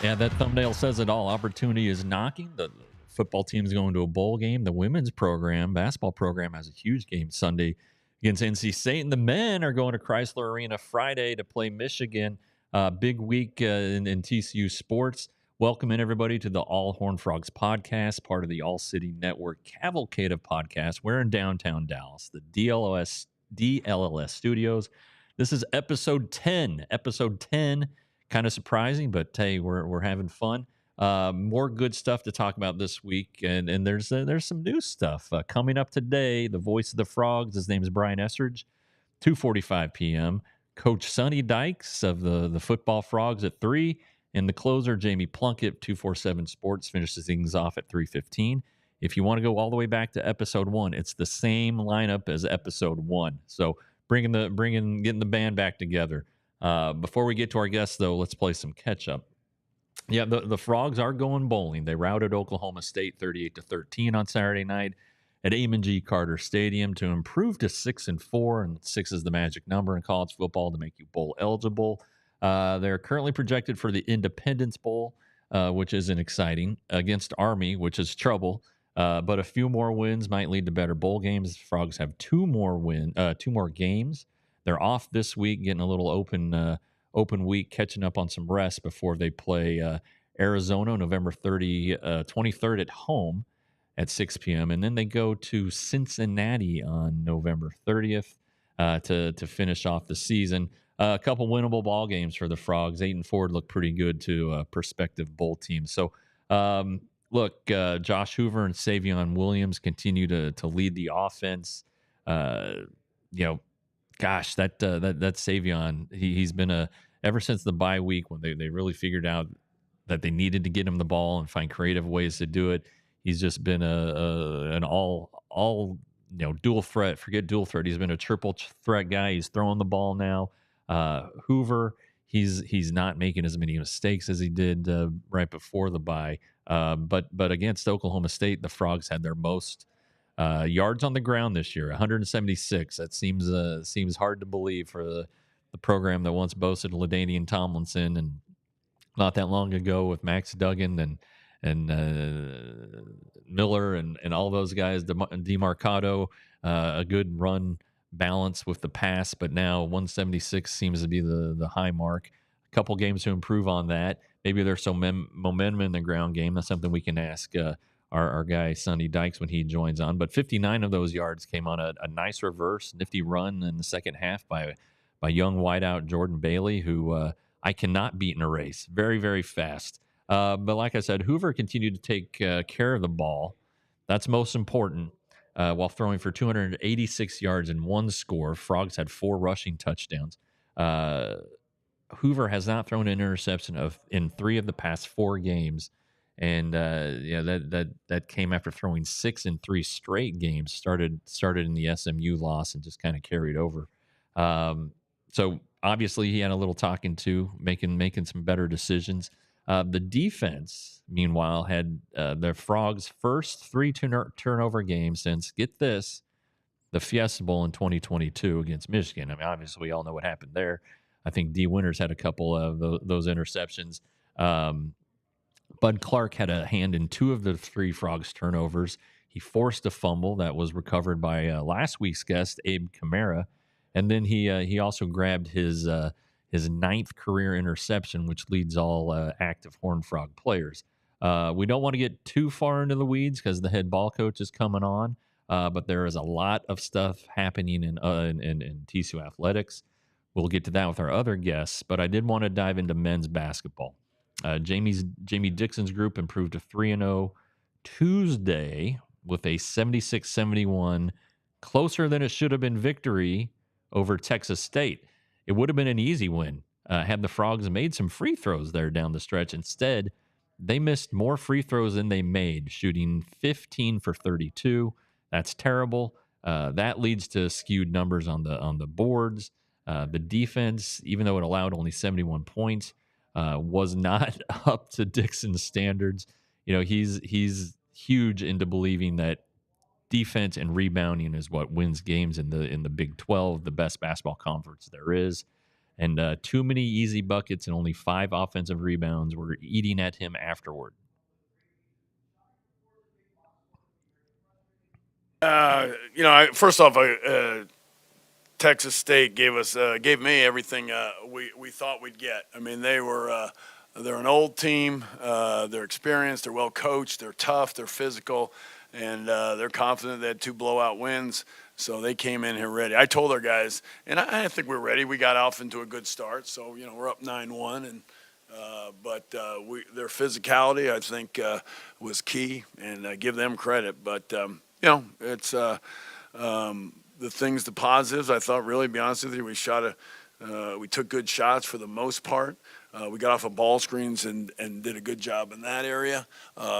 Yeah, that thumbnail says it all. Opportunity is knocking. The football team's going to a bowl game. The women's program, basketball program, has a huge game Sunday against NC State. And the men are going to Chrysler Arena Friday to play Michigan. Big week in TCU sports. Welcome in, everybody, to the All Horned Frogs podcast, part of the All City Network cavalcade of podcasts. We're in downtown Dallas, the DLLS studios. This is episode 10. Episode 10. Kind of surprising, but hey, we're having fun. More good stuff to talk about this week, and there's some new stuff coming up today. The voice of the Frogs, his name is Brian Estridge, 2:45 p.m. Coach Sonny Dykes of the Football Frogs at 3, and the closer Jamie Plunkett, 247 Sports, finishes things off at 3:15. If you want to go all the way back to episode 1, it's the same lineup as episode 1. So getting the band back together. Before we get to our guests, though, let's play some catch-up. Yeah, the Frogs are going bowling. They routed Oklahoma State 38-13 on Saturday night at Amon G. Carter Stadium to improve to 6-4, and 6 is the magic number in college football to make you bowl eligible. They're currently projected for the Independence Bowl, which isn't exciting, against Army, which is trouble. But a few more wins might lead to better bowl games. The Frogs have two more games. They're off this week, getting a little open week, catching up on some rest before they play Arizona November 23rd at home at 6 p.m. And then they go to Cincinnati on November 30th to finish off the season. A couple winnable ball games for the Frogs. 8-4 look pretty good to prospective bowl teams. So, look, Josh Hoover and Savion Williams continue to lead the offense. Gosh, that Savion, he's been ever since the bye week when they really figured out that they needed to get him the ball and find creative ways to do it. He's just been an all dual threat. Forget dual threat. He's been a triple threat guy. He's throwing the ball now. Hoover, he's not making as many mistakes as he did right before the bye. But against Oklahoma State, the Frogs had their most yards on the ground this year, 176. That seems hard to believe for the program that once boasted LaDainian Tomlinson, and not that long ago with Max Duggan and Miller and all those guys, DeMarcado, a good run balance with the pass, but now 176 seems to be the high mark. A couple games to improve on that. Maybe there's some momentum in the ground game. That's something we can ask our guy Sonny Dykes when he joins on. But 59 of those yards came on a nice reverse, nifty run in the second half by young wideout Jordan Bailey, who I cannot beat in a race. Very, very fast. But like I said, Hoover continued to take care of the ball. That's most important. While throwing for 286 yards and 1 score. Frogs had 4 rushing touchdowns. Hoover has not thrown an interception in 3 of the past 4 games. And that came after throwing 6 in 3 straight games. Started in the SMU loss and just kind of carried over. So obviously he had a little talking to, making some better decisions. The defense, meanwhile, had the Frogs' first 3 turnover games since, get this, the Fiesta Bowl in 2022 against Michigan. I mean, obviously we all know what happened there. I think D. Winters had a couple of those interceptions. Bud Clark had a hand in 2 of the 3 Frogs turnovers. He forced a fumble that was recovered by last week's guest, Abe Kamara. And then he also grabbed his 9th career interception, which leads all active Horned Frog players. We don't want to get too far into the weeds because the head ball coach is coming on, but there is a lot of stuff happening in TCU athletics. We'll get to that with our other guests, but I did want to dive into men's basketball. Jamie Dixon's group improved to 3-0 Tuesday with a 76-71, closer than it should have been victory over Texas State. It would have been an easy win had the Frogs made some free throws there down the stretch. Instead, they missed more free throws than they made, shooting 15 for 32. That's terrible. That leads to skewed numbers on the boards. The defense, even though it allowed only 71 points, was not up to Dixon's standards. You know, he's huge into believing that defense and rebounding is what wins games in the Big 12, the best basketball conference there is. And too many easy buckets and only 5 offensive rebounds were eating at him afterward. First off, Texas State gave me everything we thought we'd get. I mean, they're an old team. They're experienced. They're well coached. They're tough. They're physical, and they're confident. They had 2 blowout wins, so they came in here ready. I told our guys, and I think we're ready. We got off into a good start, so we're up 9-1, and but their physicality, I think, was key, and I give them credit. But it's the positives. I thought, really, to be honest with you, we took good shots for the most part. We got off of ball screens and did a good job in that area.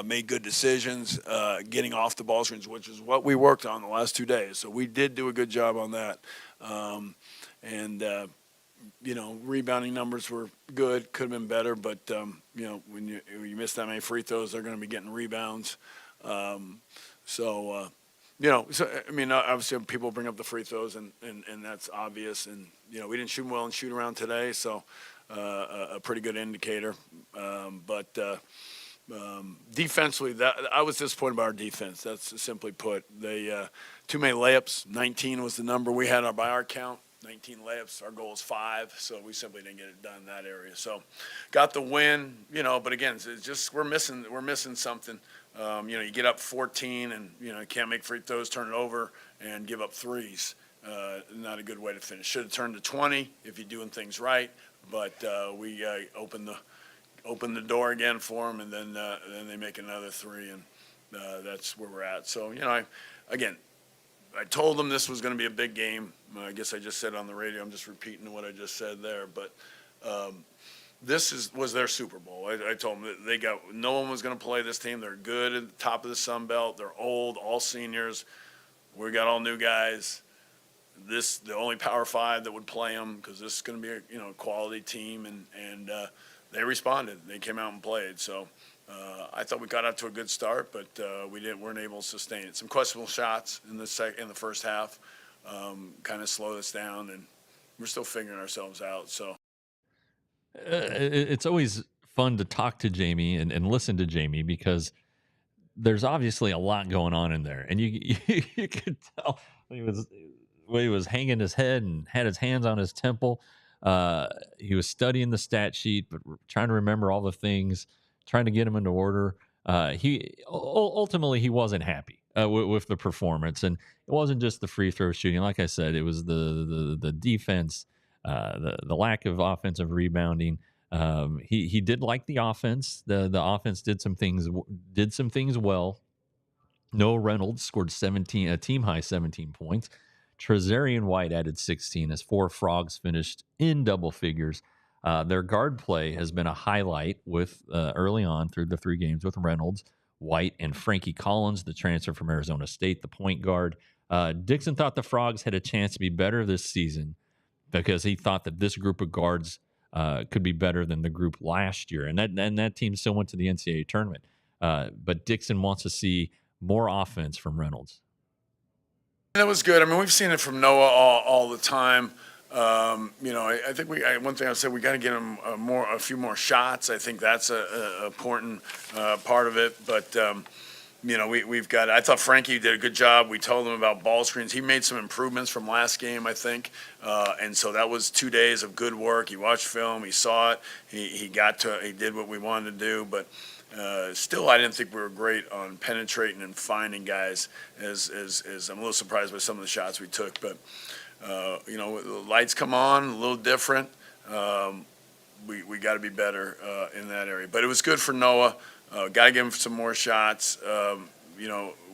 Made good decisions getting off the ball screens, which is what we worked on the last 2 days. So we did do a good job on that. Rebounding numbers were good. Could have been better, but when you miss that many free throws, they're going to be getting rebounds. Obviously people bring up the free throws, and that's obvious. And we didn't shoot well in shoot around today, so a pretty good indicator. Defensively, that I was disappointed by our defense. That's simply put. They too many layups. 19 was the number we had by our count. 19 layups. Our goal is 5, so we simply didn't get it done in that area. So, got the win. But again, it's just we're missing something. You get up 14 and you can't make free throws, turn it over, and give up threes. Not a good way to finish. Should have turned to 20 if you're doing things right. But we opened the door again for them, and then they make another 3, and that's where we're at. So I told them this was going to be a big game. I guess I just said on the radio. I'm just repeating what I just said there. But this was their Super Bowl. I told them that no one was going to play this team. They're good at the top of the Sun Belt. They're old, all seniors. We got all new guys. The only Power 5 that would play them, because this is going to be a quality team, and they responded. They came out and played. So I thought we got out to a good start, but weren't able to sustain it. Some questionable shots in the first half kind of slowed us down, and we're still figuring ourselves out. So it's always fun to talk to Jamie and listen to Jamie, because there's obviously a lot going on in there, and you could tell when he was hanging his head and had his hands on his temple. He was studying the stat sheet, but trying to remember all the things, trying to get them into order. He ultimately wasn't happy with the performance, and it wasn't just the free throw shooting. Like I said, it was the defense, the lack of offensive rebounding. He did like the offense. The offense did some things well. Noah Reynolds scored a team high 17 points. Trezarian White added 16 as 4 Frogs finished in double figures. Their guard play has been a highlight with early on through the 3 games with Reynolds, White, and Frankie Collins, the transfer from Arizona State, the point guard. Dixon thought the Frogs had a chance to be better this season because he thought that this group of guards could be better than the group last year. And that team still went to the NCAA tournament. But Dixon wants to see more offense from Reynolds. That was good. I mean, we've seen it from Noah all the time. I think one thing I said, we got to get him a few more shots. I think that's a important part of it. But we've got. I thought Frankie did a good job. We told him about ball screens. He made some improvements from last game, I think, and so that was 2 days of good work. He watched film. He saw it. He did what we wanted to do, but. Still, I didn't think we were great on penetrating and finding guys. As I'm a little surprised by some of the shots we took, but the lights come on a little different. We got to be better in that area. But it was good for Noah. Got to give him some more shots.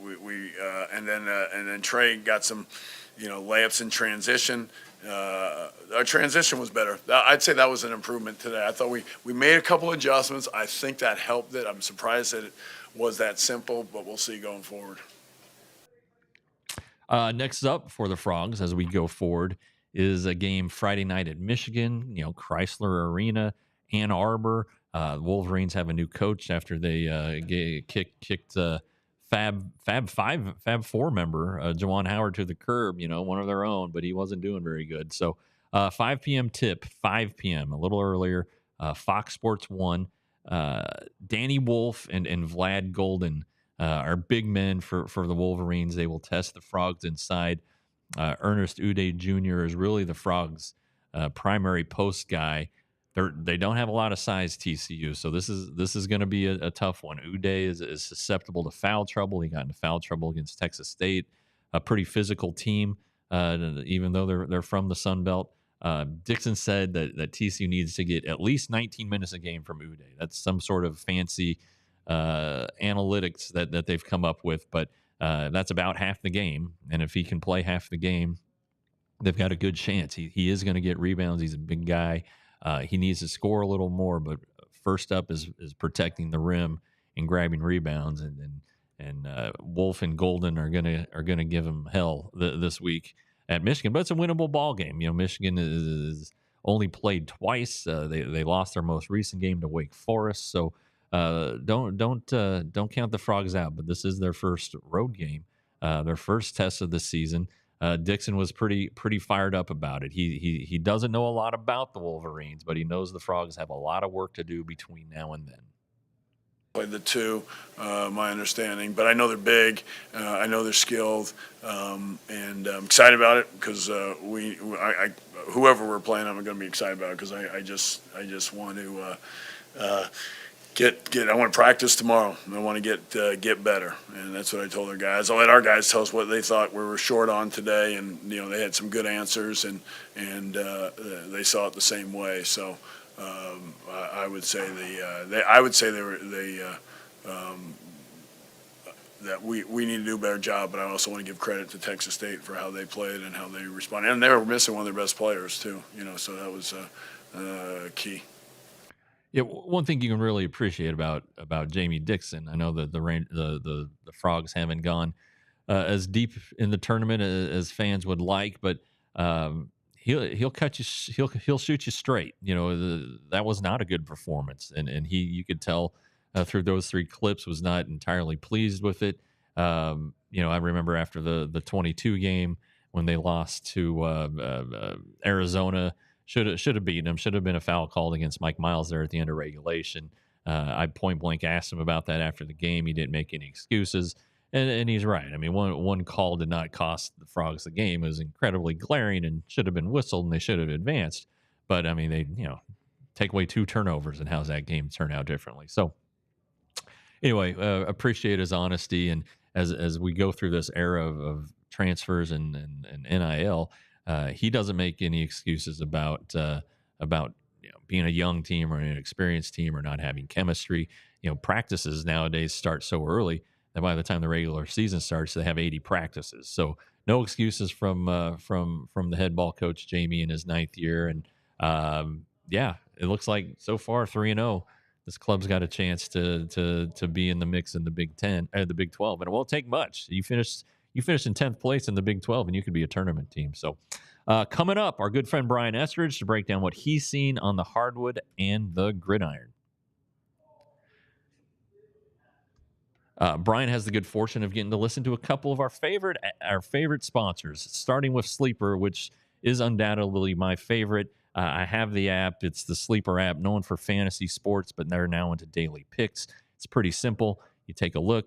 and then Trey got some, layups in transition. Our transition was better. I'd say that was an improvement today. I thought we made a couple adjustments. I think that helped it. I'm surprised that it was that simple, but we'll see going forward. Next up for the Frogs as we go forward is a game Friday night at Michigan, Chrysler Arena, Ann Arbor. Wolverines have a new coach after they kicked Fab 4 member Jawan Howard to the curb, one of their own, but he wasn't doing very good. So 5 p.m. tip, 5 p.m., a little earlier, Fox Sports 1. Danny Wolf and Vlad Golden are big men for the Wolverines. They will test the Frogs inside. Ernest Uday Jr. is really the Frogs' primary post guy. They don't have a lot of size, TCU, so this is going to be a tough one. Uday is susceptible to foul trouble. He got into foul trouble against Texas State, a pretty physical team, even though they're from the Sun Belt. Dixon said that TCU needs to get at least 19 minutes a game from Uday. That's some sort of fancy analytics that they've come up with, but that's about half the game. And if he can play half the game, they've got a good chance. He is going to get rebounds. He's a big guy. He needs to score a little more, but first up is protecting the rim and grabbing rebounds. And Wolf and Golden are gonna give him hell this week at Michigan. But it's a winnable ball game. Michigan is only played twice. They lost their most recent game to Wake Forest. So don't count the Frogs out. But this is their first road game, their first test of the season. Dixon was pretty fired up about it. He doesn't know a lot about the Wolverines, but he knows the Frogs have a lot of work to do between now and then. Played the two, my understanding, but I know they're big. I know they're skilled, and I'm excited about it because whoever we're playing, I'm going to be excited about it because I just want to. I want to practice tomorrow. I want to get better, and that's what I told our guys. I'll let our guys tell us what they thought we were short on today, and they had some good answers, and they saw it the same way. So I would say that we need to do a better job. But I also want to give credit to Texas State for how they played and how they responded, and they were missing one of their best players too. So that was key. Yeah, one thing you can really appreciate about Jamie Dixon, I know that the Frogs haven't gone as deep in the tournament as fans would like, but he'll cut you, he'll shoot you straight. That was not a good performance, and you could tell through those three clips was not entirely pleased with it. I remember after the 22 game when they lost to Arizona. Should have beaten him. Should have been a foul called against Mike Miles there at the end of regulation. I point blank asked him about that after the game. He didn't make any excuses, and he's right. I mean, one call did not cost the Frogs the game. It was incredibly glaring and should have been whistled, and they should have advanced. But I mean, they take away 2 turnovers, and how's that game turn out differently? So anyway, appreciate his honesty, and as we go through this era of transfers and NIL. He doesn't make any excuses about being a young team or an experienced team or not having chemistry. Practices nowadays start so early that by the time the regular season starts, they have 80 practices. So no excuses from the head ball coach Jamie in his 9th year. And it looks like so far 3-0. This club's got a chance to be in the mix in the Big 10 or the Big 12, and it won't take much. You finish in 10th place in the Big 12, and you could be a tournament team. So coming up, our good friend Brian Estridge to break down what he's seen on the hardwood and the gridiron. Brian has the good fortune of getting to listen to a couple of our favorite sponsors, starting with Sleeper, which is undoubtedly my favorite. I have the app. It's the Sleeper app, known for fantasy sports, but they're now into daily picks. It's pretty simple. You take a look.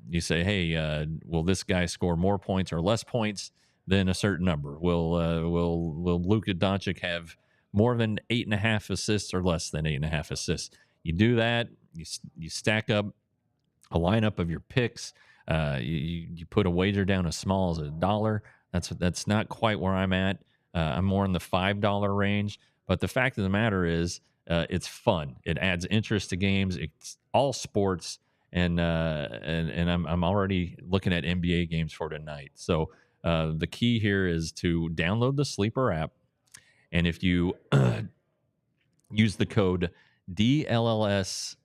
You say, hey, will this guy score more points or less points than a certain number? Will Luka Doncic have more than 8.5 assists or less than 8.5 assists? You do that. You stack up a lineup of your picks. You put a wager down as small as $1. That's not quite where I'm at. I'm more in the $5 range. But the fact of the matter is, it's fun. It adds interest to games. It's all sports. and I'm already looking at NBA games for tonight. So the key here is to download the Sleeper app, and if you use the code DLLS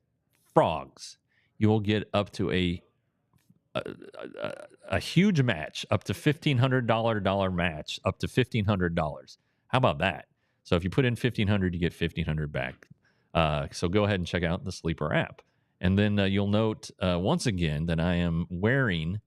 frogs, you will get up to a huge match, up to $1,500 match, up to $1,500. How about that? So if you put in 1,500, you get 1,500 back. So go ahead and check out the Sleeper app, and then you'll note once again that I am wearing.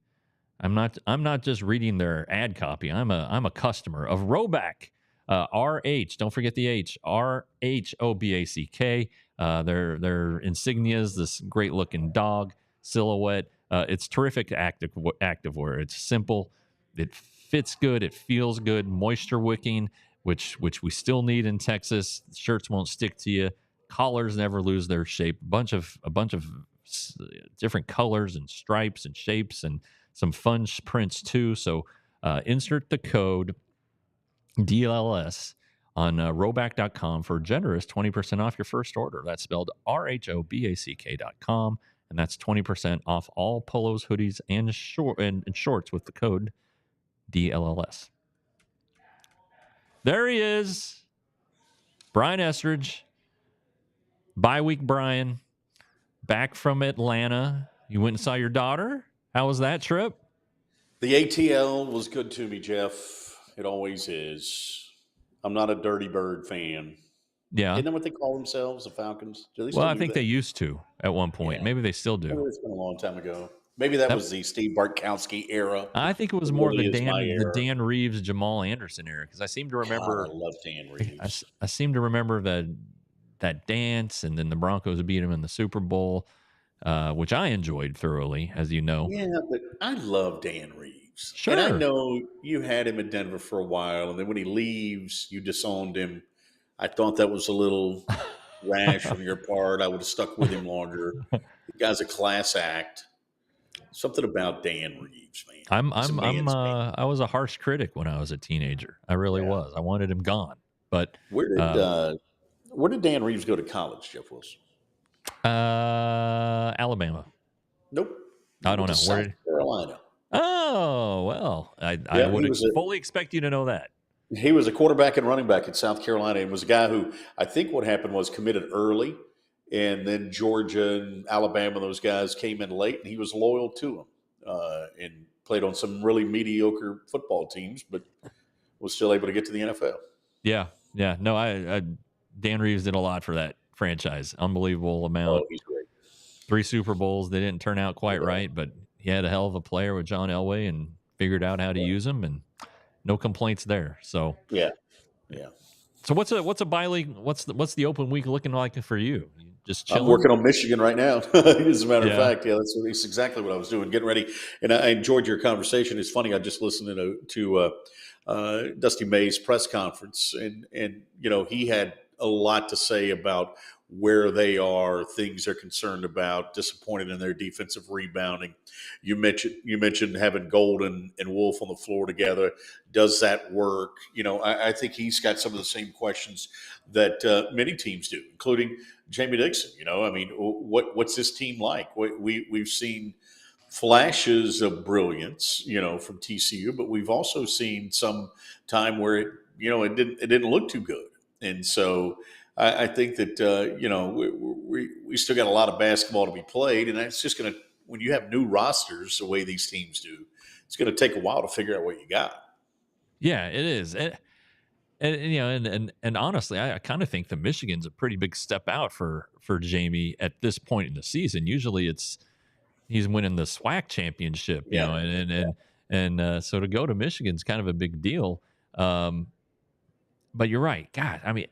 I'm not just reading their ad copy. I'm a customer of Roback. RH. Don't forget the H. RHOBACK. Their insignias. This great looking dog silhouette. It's terrific activewear. It's simple. It fits good. It feels good. Moisture wicking, which we still need in Texas. Shirts won't stick to you. Collars never lose their shape. A bunch of different colors and stripes and shapes and some fun prints too. So insert the code DLLS on roback.com for generous 20% off your first order. That's spelled RHOBACK.com. And that's 20% off all polos, hoodies, and shorts with the code DLLS. There he is. Brian Estridge. Bye week Brian. Back from Atlanta. You went and saw your daughter? How was that trip? The ATL was good to me, Jeff. It always is. I'm not a Dirty Bird fan. Yeah. Isn't that what they call themselves, the Falcons? Do they Well, still I do think that? they used to at one point. Yeah. Maybe they still do. It's been a long time ago. Maybe that was the Steve Bartkowski era. I think it was It more really the is my era. Dan Reeves, Jamal Anderson era, because I seem to remember. God, I love Dan Reeves. I seem to remember that dance, and then the Broncos beat him in the Super Bowl, which I enjoyed thoroughly, as you know. Yeah, but I love Dan Reeves. Sure. And I know you had him in Denver for a while, and then when he leaves, you disowned him. I thought that was a little rash on your part. I would have stuck with him longer. The guy's a class act. Something about Dan Reeves, man. I was a harsh critic when I was a teenager. I really was. I wanted him gone. But where did Dan Reeves go to college, Jeff Wilson? Alabama. Nope. I don't know. South Carolina. Oh, well, I would fully expect you to know that. He was a quarterback and running back at South Carolina, and was a guy who I think what happened was committed early, and then Georgia and Alabama, those guys came in late, and he was loyal to them and played on some really mediocre football teams, but was still able to get to the NFL. Yeah. No, Dan Reeves did a lot for that franchise. Unbelievable amount. Oh, he's great. 3 Super Bowls. They didn't turn out quite right, but he had a hell of a player with John Elway and figured out how to use him, and no complaints there. So yeah. So what's a bye league? What's the open week looking like for you? Just chilling? I'm working on Michigan right now. As a matter of fact, that's exactly what I was doing, getting ready. And I enjoyed your conversation. It's funny. I just listened to Dusty May's press conference, and he had a lot to say about where they are, things they're concerned about, disappointed in their defensive rebounding. You mentioned having Golden and Wolf on the floor together. Does that work? I think he's got some of the same questions that many teams do, including Jamie Dixon. What's this team like? We've seen flashes of brilliance, from TCU, but we've also seen some time where it didn't look too good, and so I think that we still got a lot of basketball to be played, and it's just going to, when you have new rosters the way these teams do, it's going to take a while to figure out what you got. Yeah, it is. And honestly, I kind of think the Michigan's a pretty big step out for Jamie at this point in the season. Usually he's winning the SWAC championship, so to go to Michigan's kind of a big deal. But you're right. God, I mean,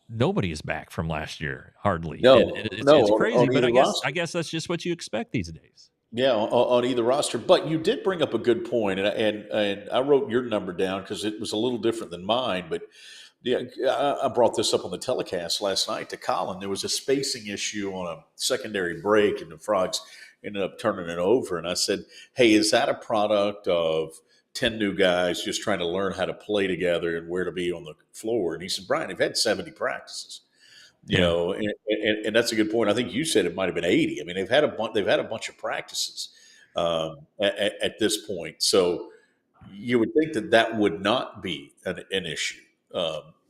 nobody is back from last year, hardly. It's crazy, but I guess that's just what you expect these days. Yeah, on either roster. But you did bring up a good point, and I wrote your number down because it was a little different than mine. But yeah, I brought this up on the telecast last night to Colin. There was a spacing issue on a secondary break, and the Frogs ended up turning it over. And I said, hey, is that a product of 10 new guys just trying to learn how to play together and where to be on the floor? And he said, Brian, they've had 70 practices. You Yeah. know, and that's a good point. I think you said it might have been 80. I mean, they've had a bunch of practices at this point, so you would think that that would not be an issue.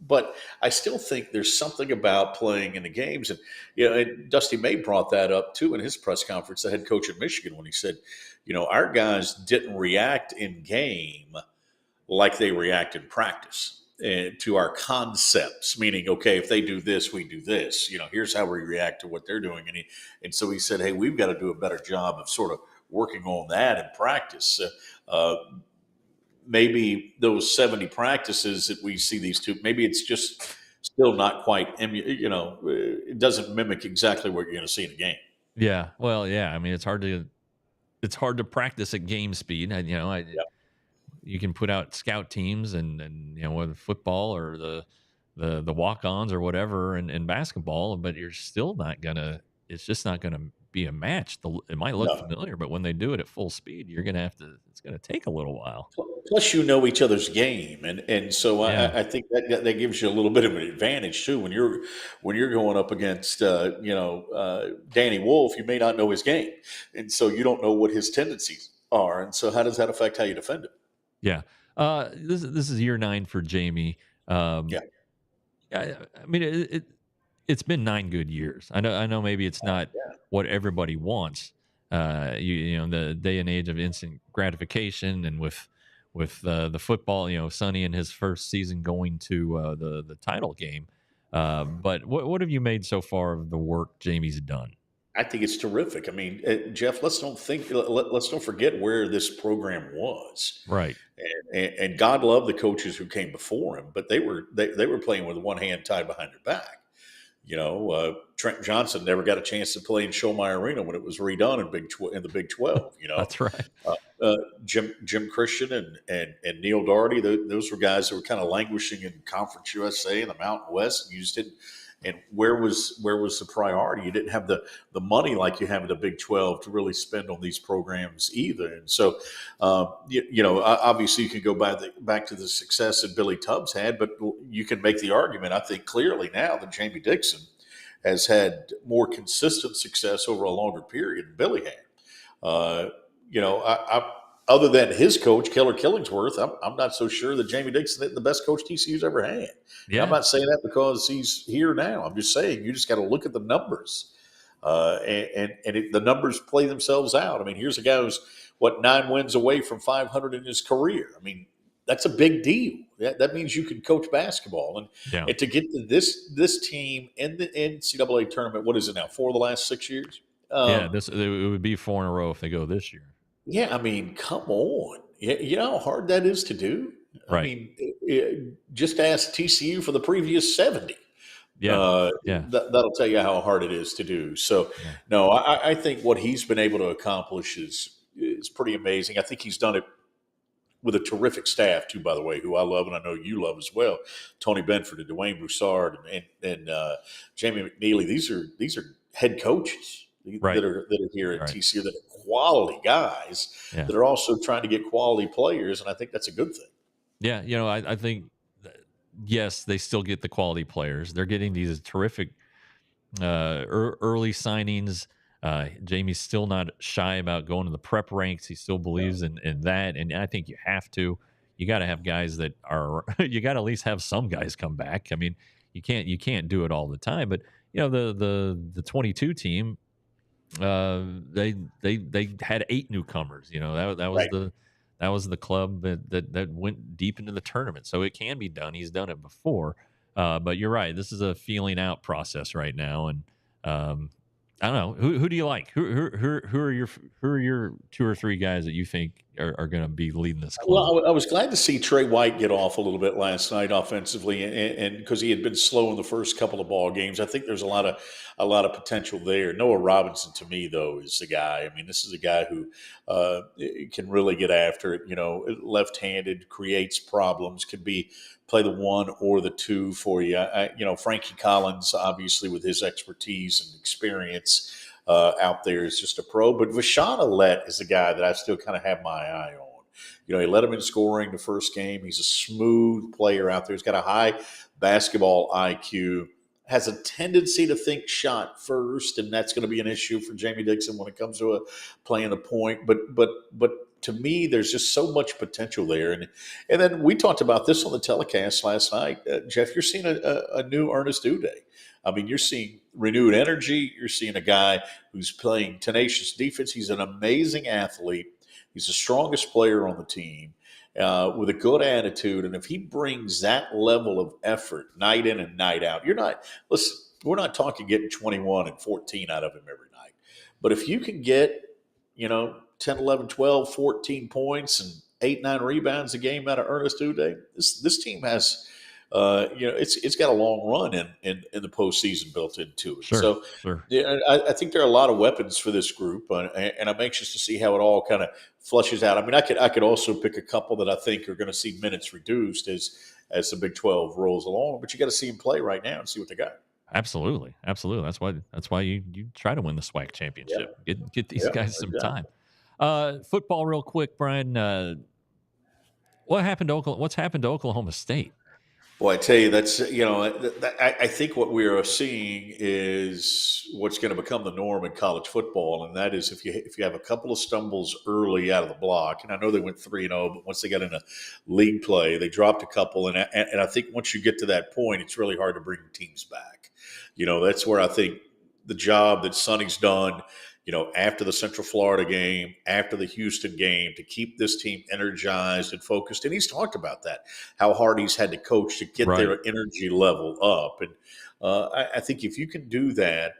But I still think there's something about playing in the games, and and Dusty May brought that up too in his press conference. The head coach at Michigan, when he said, our guys didn't react in game like they react in practice to our concepts, meaning, okay, if they do this, we do this. Here's how we react to what they're doing. And so he said, hey, we've got to do a better job of sort of working on that in practice. Maybe those 70 practices that we see these two, maybe it's just still not quite, it doesn't mimic exactly what you're going to see in a game. Yeah. Well, yeah. I mean, it's hard to practice at game speed. Yeah. You can put out scout teams and whether football or the walk-ons or whatever in basketball, but you're still not gonna. It's just not gonna be a match. It might look No. familiar, but when they do it at full speed, you're gonna have to. It's gonna take a little while. Plus, each other's game, and so Yeah. I think that gives you a little bit of an advantage too when you're going up against Danny Wolf. You may not know his game, and so you don't know what his tendencies are, and so how does that affect how you defend it? Yeah. This is year 9 for Jamie. Um, Yeah, I mean, it's been 9 good years. I know maybe it's not yeah, what everybody wants. The day and age of instant gratification, and with the football, Sonny in his first season going to the title game. But what have you made so far of the work Jamie's done? I think it's terrific. I mean, Jeff, let's don't forget where this program was. Right. And God love the coaches who came before him, but they were playing with one hand tied behind their back. Trent Johnson never got a chance to play in Schollmeyer Arena when it was redone in the Big 12. That's right. Uh, Jim Christian and Neil Doherty, those were guys that were kind of languishing in Conference USA and the Mountain West. And you just didn't. And where was the priority? You didn't have the money like you have in the Big 12 to really spend on these programs either. And so, obviously you can go back to the success that Billy Tubbs had, but you can make the argument, I think, clearly now that Jamie Dixon has had more consistent success over a longer period than Billy had. Other than his coach, Keller Killingsworth, I'm not so sure that Jamie Dixon is the best coach TCU's ever had. And I'm not saying that because he's here now. I'm just saying you just got to look at the numbers, the numbers play themselves out. I mean, here's a guy who's 9 wins away from 500 in his career. I mean, that's a big deal. That means you can coach basketball, and to get to this team in the NCAA tournament. What is it now? 4 of the last 6 years. It would be 4 in a row if they go this year. Yeah, I mean, come on. You know how hard that is to do? Right. I mean, just ask TCU for the previous 70. Yeah. That'll tell you how hard it is to do. So, no, I think what he's been able to accomplish is pretty amazing. I think he's done it with a terrific staff, too, by the way, who I love and I know you love as well. Tony Benford and Dwayne Broussard and Jamie McNeely. These are head coaches. Right. that are here at TCU that are quality guys that are also trying to get quality players, and I think that's a good thing. Yeah, I think yes, they still get the quality players. They're getting these terrific early signings. Jamie's still not shy about going to the prep ranks. He still believes in that, and I think you have to. You got to have guys that are. You got to at least have some guys come back. I mean, you can't do it all the time, but the 22 team. They had 8 newcomers. That was the club that went deep into the tournament. So it can be done. He's done it before. But you're right. This is a feeling out process right now, and I don't know who do you like? Who are your 2 or 3 guys that you think are going to be leading this club? Well, I was glad to see Trey White get off a little bit last night offensively, and because he had been slow in the first couple of ball games. I think there's a lot of potential there. Noah Robinson, to me, though, is the guy. I mean, this is a guy who can really get after it. Left-handed, creates problems, could play the 1 or the 2 for you. Frankie Collins, obviously, with his expertise and experience out there, is just a pro. But Vashon Alette is the guy that I still kind of have my eye on. He led him in scoring the first game. He's a smooth player out there. He's got a high basketball IQ. has a tendency to think shot first, and that's going to be an issue for Jamie Dixon when it comes to playing the point. But to me, there's just so much potential there, and then we talked about this on the telecast last night. Jeff, you're seeing a new Ernest Uday. I mean, you're seeing renewed energy. You're seeing a guy who's playing tenacious defense. He's an amazing athlete. He's the strongest player on the team. With a good attitude. And if he brings that level of effort night in and night out, we're not talking getting 21 and 14 out of him every night. But if you can get, 10, 11, 12, 14 points and 8, 9 rebounds a game out of Ernest Uday, this team has, it's got a long run in the postseason built into it. Sure. Yeah, I think there are a lot of weapons for this group, and I'm anxious to see how it all kind of flushes out. I mean, I could also pick a couple that I think are going to see minutes reduced as the Big 12 rolls along, but you got to see them play right now and see what they got. Absolutely. That's why you try to win the SWAC championship. Get these guys some time. Football, real quick, Brian. What's happened to Oklahoma State? Boy, I tell you, that's I think what we are seeing is what's going to become the norm in college football, and that is if you have a couple of stumbles early out of the block, and I know they went 3-0, but once they got into league play, they dropped a couple, and I think once you get to that point, it's really hard to bring teams back. That's where I think the job that Sonny's done, after the Central Florida game, after the Houston game, to keep this team energized and focused. And he's talked about that, how hard he's had to coach to get their energy level up. And I think if you can do that,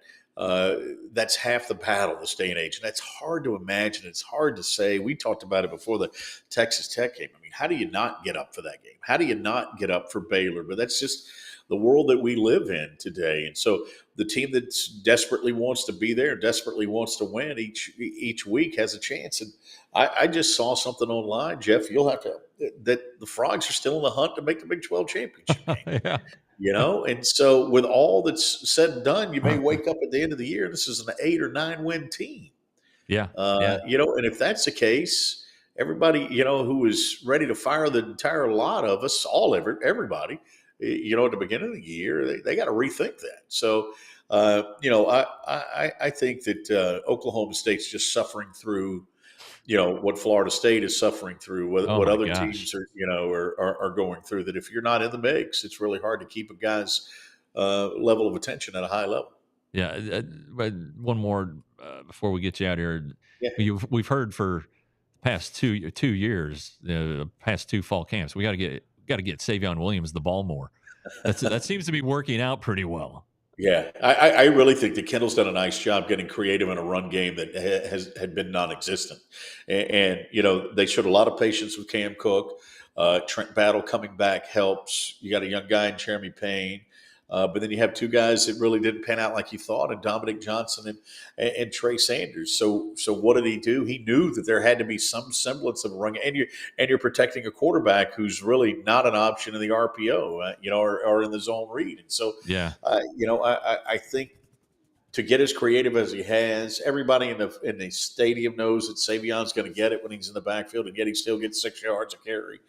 that's half the battle this day and age. And that's hard to imagine. It's hard to say. We talked about it before the Texas Tech game. I mean, how do you not get up for that game? How do you not get up for Baylor? But that's just the world that we live in today. And so the team that desperately wants to be there, desperately wants to win each week has a chance. And I just saw something online, Jeff, that the Frogs are still in the hunt to make the Big 12 championship game. Yeah. And so with all that's said and done, you may wake up at the end of the year, this is an 8 or 9 win team. Yeah. And if that's the case, everybody, who is ready to fire the entire lot of us, everybody, at the beginning of the year, they got to rethink that. So, I think that Oklahoma State's just suffering through, what Florida State is suffering through, what other teams are going through. That if you're not in the mix, it's really hard to keep a guy's level of attention at a high level. Yeah, but one more before we get you out here. Yeah. We've heard for the past 2 years, the past 2 fall camps, we got to get Savion Williams the ball more. That seems to be working out pretty well. Yeah, I really think that Kendall's done a nice job getting creative in a run game that had been non-existent. And they showed a lot of patience with Cam Cook. Trent Battle coming back helps. You got a young guy in Jeremy Payne. But then you have 2 guys that really didn't pan out like you thought, and Dominic Johnson and Trey Sanders. So what did he do? He knew that there had to be some semblance of a run, and you're protecting a quarterback who's really not an option in the RPO, or in the zone read. And so, I think to get as creative as he has, everybody in the stadium knows that Savion's going to get it when he's in the backfield, and yet he still gets 6 yards a carry.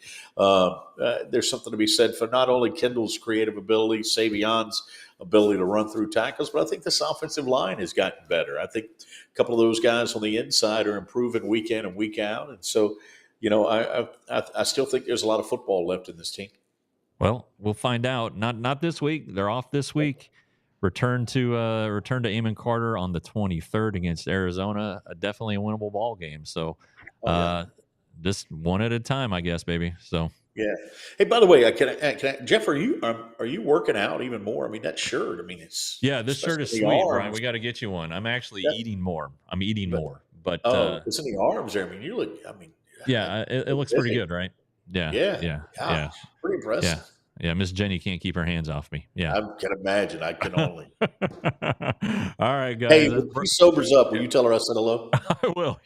There's something to be said for not only Kendall's creative ability, Savion's ability to run through tackles, but I think this offensive line has gotten better. I think a couple of those guys on the inside are improving week in and week out. And so, I still think there's a lot of football left in this team. Well, we'll find out. Not this week. They're off this week. Return to Amon Carter on the 23rd against Arizona. Definitely a winnable ball game. So, just one at a time, I guess, baby. So. Yeah. Hey, by the way, Jeff, are you working out even more? I mean, that shirt. I mean, it's this shirt is sweet, arms. Brian. We got to get you one. I'm actually eating more. I'm eating more, but it's in the arms there. I mean, you look. I mean, it looks pretty good, right? Yeah. Gosh, pretty impressive. Yeah, Miss Jenny can't keep her hands off me. Yeah, I can imagine. I can only. All right, guys. Hey, when she sobers up, will you tell her I said hello? I will.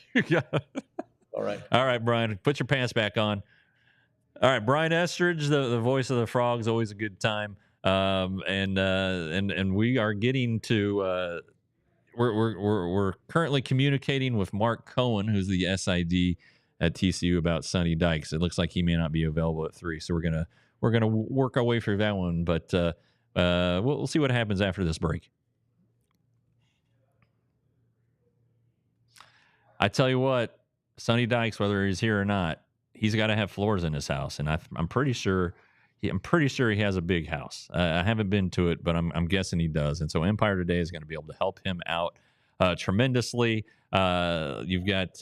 All right. All right, Brian. Put your pants back on. All right, Brian Estridge, the voice of the Frogs, always a good time. And we are getting to. We're currently communicating with Mark Cohen, who's the SID at TCU, about Sonny Dykes. It looks like he may not be available at 3, so we're gonna work our way through that one. But We'll see what happens after this break. I tell you what, Sonny Dykes, whether he's here or not, he's got to have floors in his house, and I'm pretty sure. I'm pretty sure he has a big house. I haven't been to it, but I'm guessing he does. And so Empire Today is going to be able to help him out tremendously. You've got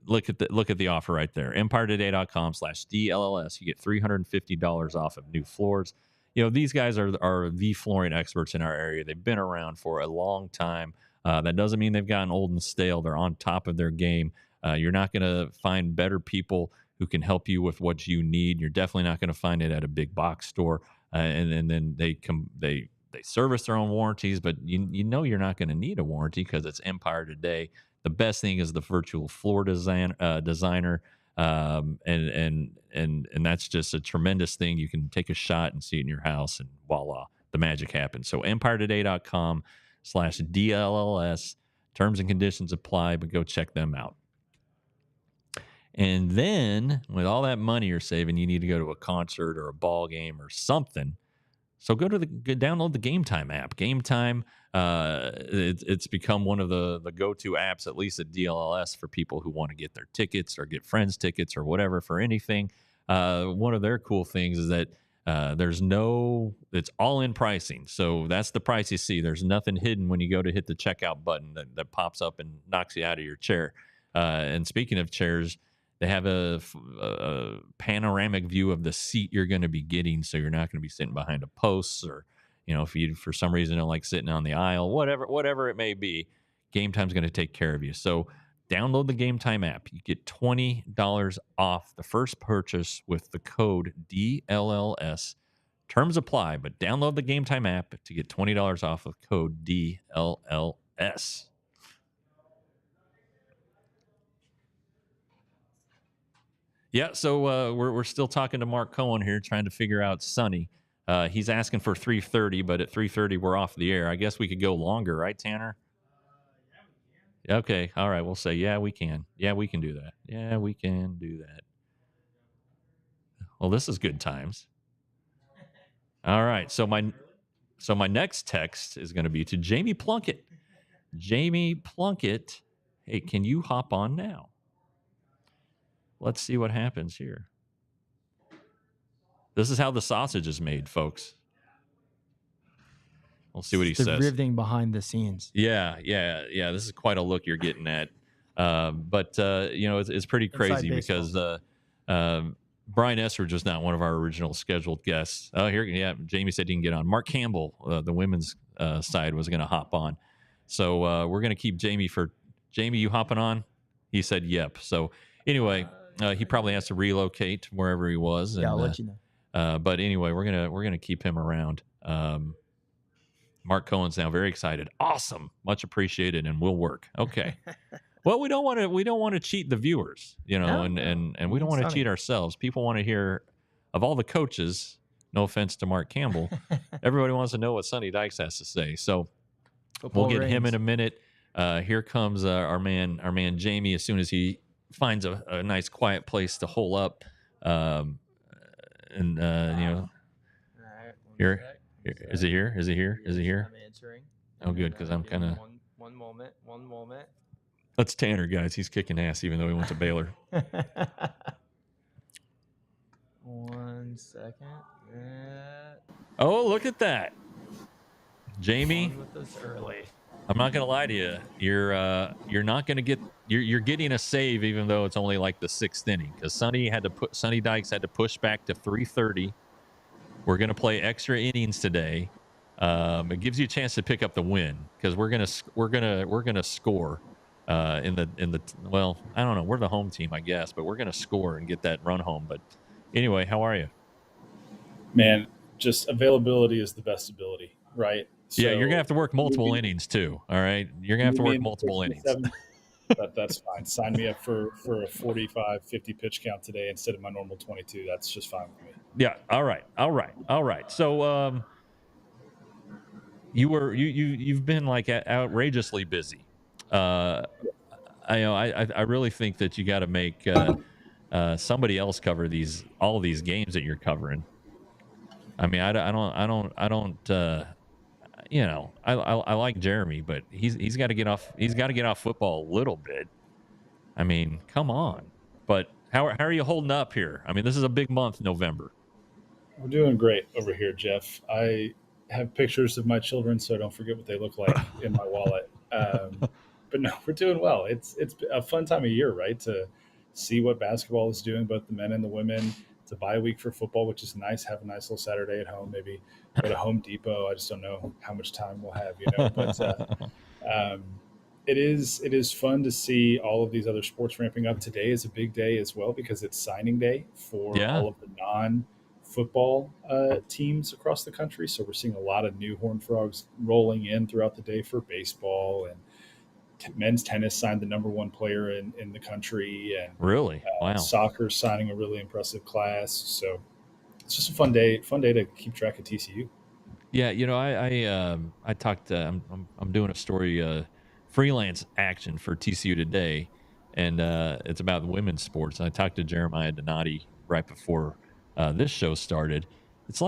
look at the offer right there. EmpireToday.com/DLLS. You get $350 off of new floors. You know, these guys are the flooring experts in our area. They've been around for a long time. That doesn't mean they've gotten old and stale. They're on top of their game. You're not going to find better people who can help you with what you need. You're definitely not going to find it at a big box store. And then they service their own warranties, but you know you're not going to need a warranty because it's Empire Today. The best thing is the virtual floor designer, and that's just a tremendous thing. You can take a shot and see it in your house, and voila, the magic happens. So EmpireToday.com/DLLS. Terms and conditions apply, but go check them out. And then with all that money you're saving, you need to go to a concert or a ball game or something. So download the Game Time app. Game Time, it's become one of the go-to apps, at least at DLLS, for people who want to get their tickets or get friends tickets or whatever for anything. One of their cool things is that it's all in pricing. So that's the price you see. There's nothing hidden when you go to hit the checkout button that pops up and knocks you out of your chair. And speaking of chairs, they have a panoramic view of the seat you're going to be getting, so you're not going to be sitting behind a post, or if you for some reason don't like sitting on the aisle, whatever it may be. Game Time's going to take care of you. So download the Game Time app. You get $20 off the first purchase with the code DLLS. Terms apply, but download the Game Time app to get $20 off with code DLLS. Yeah, so we're still talking to Mark Cohen here, trying to figure out Sonny. He's asking for 3:30, but at 3:30 we're off the air. I guess we could go longer, right, Tanner? Okay, all right. We'll say we can. Yeah, we can do that. Yeah, we can do that. Well, this is good times. All right, so my next text is going to be to Jamie Plunkett. Jamie Plunkett, hey, can you hop on now? Let's see what happens here. This is how the sausage is made, folks. We'll see what he says. Riveting behind the scenes. Yeah. This is quite a look you're getting at. But it's pretty crazy because Brian Estridge was not one of our original scheduled guests. Jamie said he can get on. Mark Campbell, the women's side, was going to hop on. So we're going to keep Jamie for Jamie. You hopping on? He said yep. So anyway. He probably has to relocate wherever he was. Yeah, I'll let you know. But anyway, we're gonna keep him around. Mark Cohen's now very excited. Awesome, much appreciated, and will work. Okay. Well, we don't want to cheat the viewers, and we don't want to cheat ourselves. People want to hear of all the coaches. No offense to Mark Campbell, everybody wants to know what Sonny Dykes has to say. So we'll get him in a minute. Here comes our man Jamie as soon as he finds a nice quiet place to hole up, All right, here. Is he here? I'm answering. Oh, good, because I'm kind of. One moment. That's Tanner, guys. He's kicking ass, even though he went to Baylor. 1 second. Oh, look at that, Jamie. With us early. I'm not gonna lie to you. You're not gonna get. You're getting a save, even though it's only like the 6th inning, because Sonny Dykes had to push back to 3:30. We're gonna play extra innings today. It gives you a chance to pick up the win, because we're gonna score in the well, I don't know. We're the home team, I guess, but we're gonna score and get that run home. But anyway, how are you? Man, just availability is the best ability, right? So yeah, you're gonna have to work multiple innings too. All right, you're gonna have to work multiple innings. That's fine. Sign me up for a 45, 50 pitch count today instead of my normal 22. That's just fine with me. Yeah. All right. So you've been like outrageously busy. I really think that you got to make somebody else cover all these games that you're covering. I mean, I don't. I like Jeremy, but he's got to get off. He's got to get off football a little bit. I mean, come on. But how are you holding up here? I mean, this is a big month, November. We're doing great over here, Jeff. I have pictures of my children, so I don't forget what they look like in my wallet. But no, we're doing well. It's a fun time of year, right? To see what basketball is doing, both the men and the women. It's a bye week for football, which is nice. Have a nice little Saturday at home. Maybe go to Home Depot. I just don't know how much time we'll have, But um, it is fun to see all of these other sports ramping up. Today is a big day as well because it's signing day for Yeah, all of the non football teams across the country. So we're seeing a lot of new Horned Frogs rolling in throughout the day for baseball, and men's tennis signed the number one player in the country, and really. Wow. soccer signing a really impressive class. So it's just a fun day to keep track of TCU. Yeah, I talked. I'm doing a story, freelance action for TCU today, and it's about women's sports. I talked to Jeremiah Donati right before this show started. It's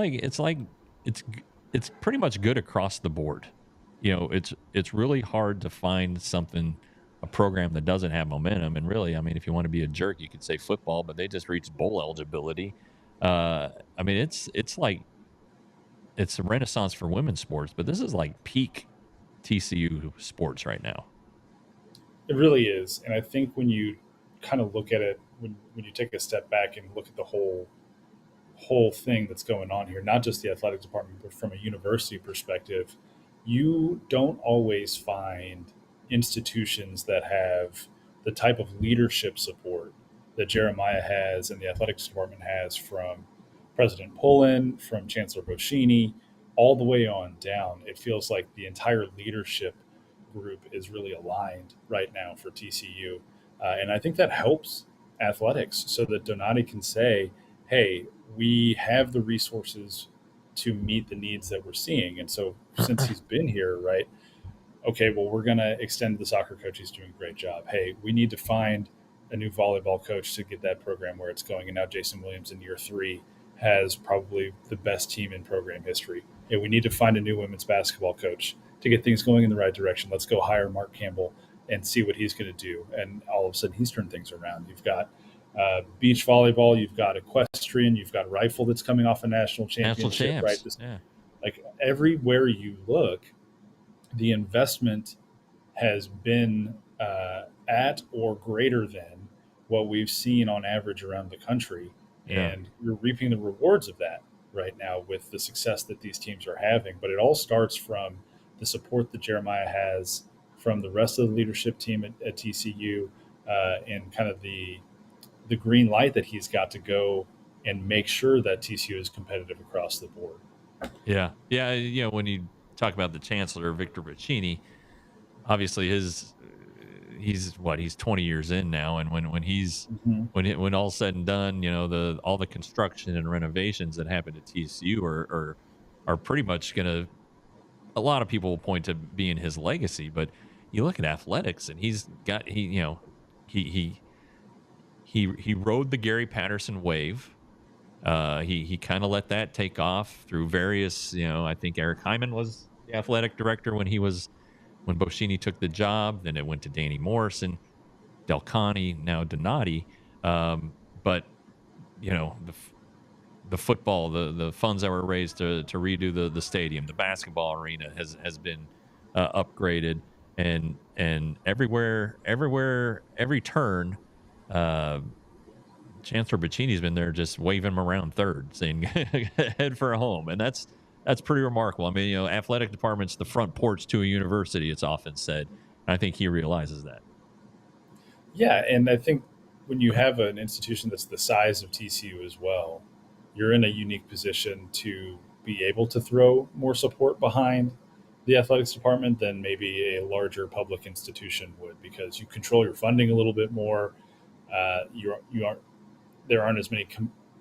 it's pretty much good across the board. It's really hard to find a program that doesn't have momentum. And really, I mean, if you want to be a jerk, you could say football, but they just reached bowl eligibility. I mean, it's a renaissance for women's sports, but this is like peak TCU sports right now. It really is, and I think when you kind of look at it, when you take a step back and look at the whole thing that's going on here, not just the athletics department, but from a university perspective, you don't always find institutions that have the type of leadership support that Jeremiah has and the athletics department has from President Pullen, from Chancellor Boschini, all the way on down. It feels like the entire leadership group is really aligned right now for TCU. And I think that helps athletics so that Donati can say, hey, we have the resources to meet the needs that we're seeing. And so since he's been here, right, okay, well, we're going to extend the soccer coach. He's doing a great job. Hey, we need to find a new volleyball coach to get that program where it's going. And now Jason Williams in year 3 has probably the best team in program history. And we need to find a new women's basketball coach to get things going in the right direction. Let's go hire Mark Campbell and see what he's going to do. And all of a sudden, he's turned things around. You've got beach volleyball, you've got equestrian, you've got rifle that's coming off a national National championship, champs. right? Yeah. Like everywhere you look, the investment has been at or greater than what we've seen on average around the country. Yeah. And you're reaping the rewards of that right now with the success that these teams are having. But it all starts from the support that Jeremiah has from the rest of the leadership team at TCU, and kind of the green light that he's got to go and make sure that TCU is competitive across the board. Yeah. Yeah. When you talk about the chancellor, Victor Boccini, obviously he's 20 years in now. And when when all's said and done, all the construction and renovations that happened at TCU are pretty much going to, a lot of people will point to being his legacy, but you look at athletics and he rode the Gary Patterson wave. He kind of let that take off through various, I think Eric Hyman was the athletic director when Boschini took the job. Then it went to Danny Morrison, Del Conte, now Donati. But the football, the funds that were raised to redo the stadium, the basketball arena has been upgraded, and everywhere, every turn, Chancellor Boccini's been there just waving him around third, saying head for a home. And that's pretty remarkable. I mean, athletic department's the front porch to a university, it's often said. And I think he realizes that. Yeah, and I think when you have an institution that's the size of TCU as well, you're in a unique position to be able to throw more support behind the athletics department than maybe a larger public institution would, because you control your funding a little bit more. There aren't as many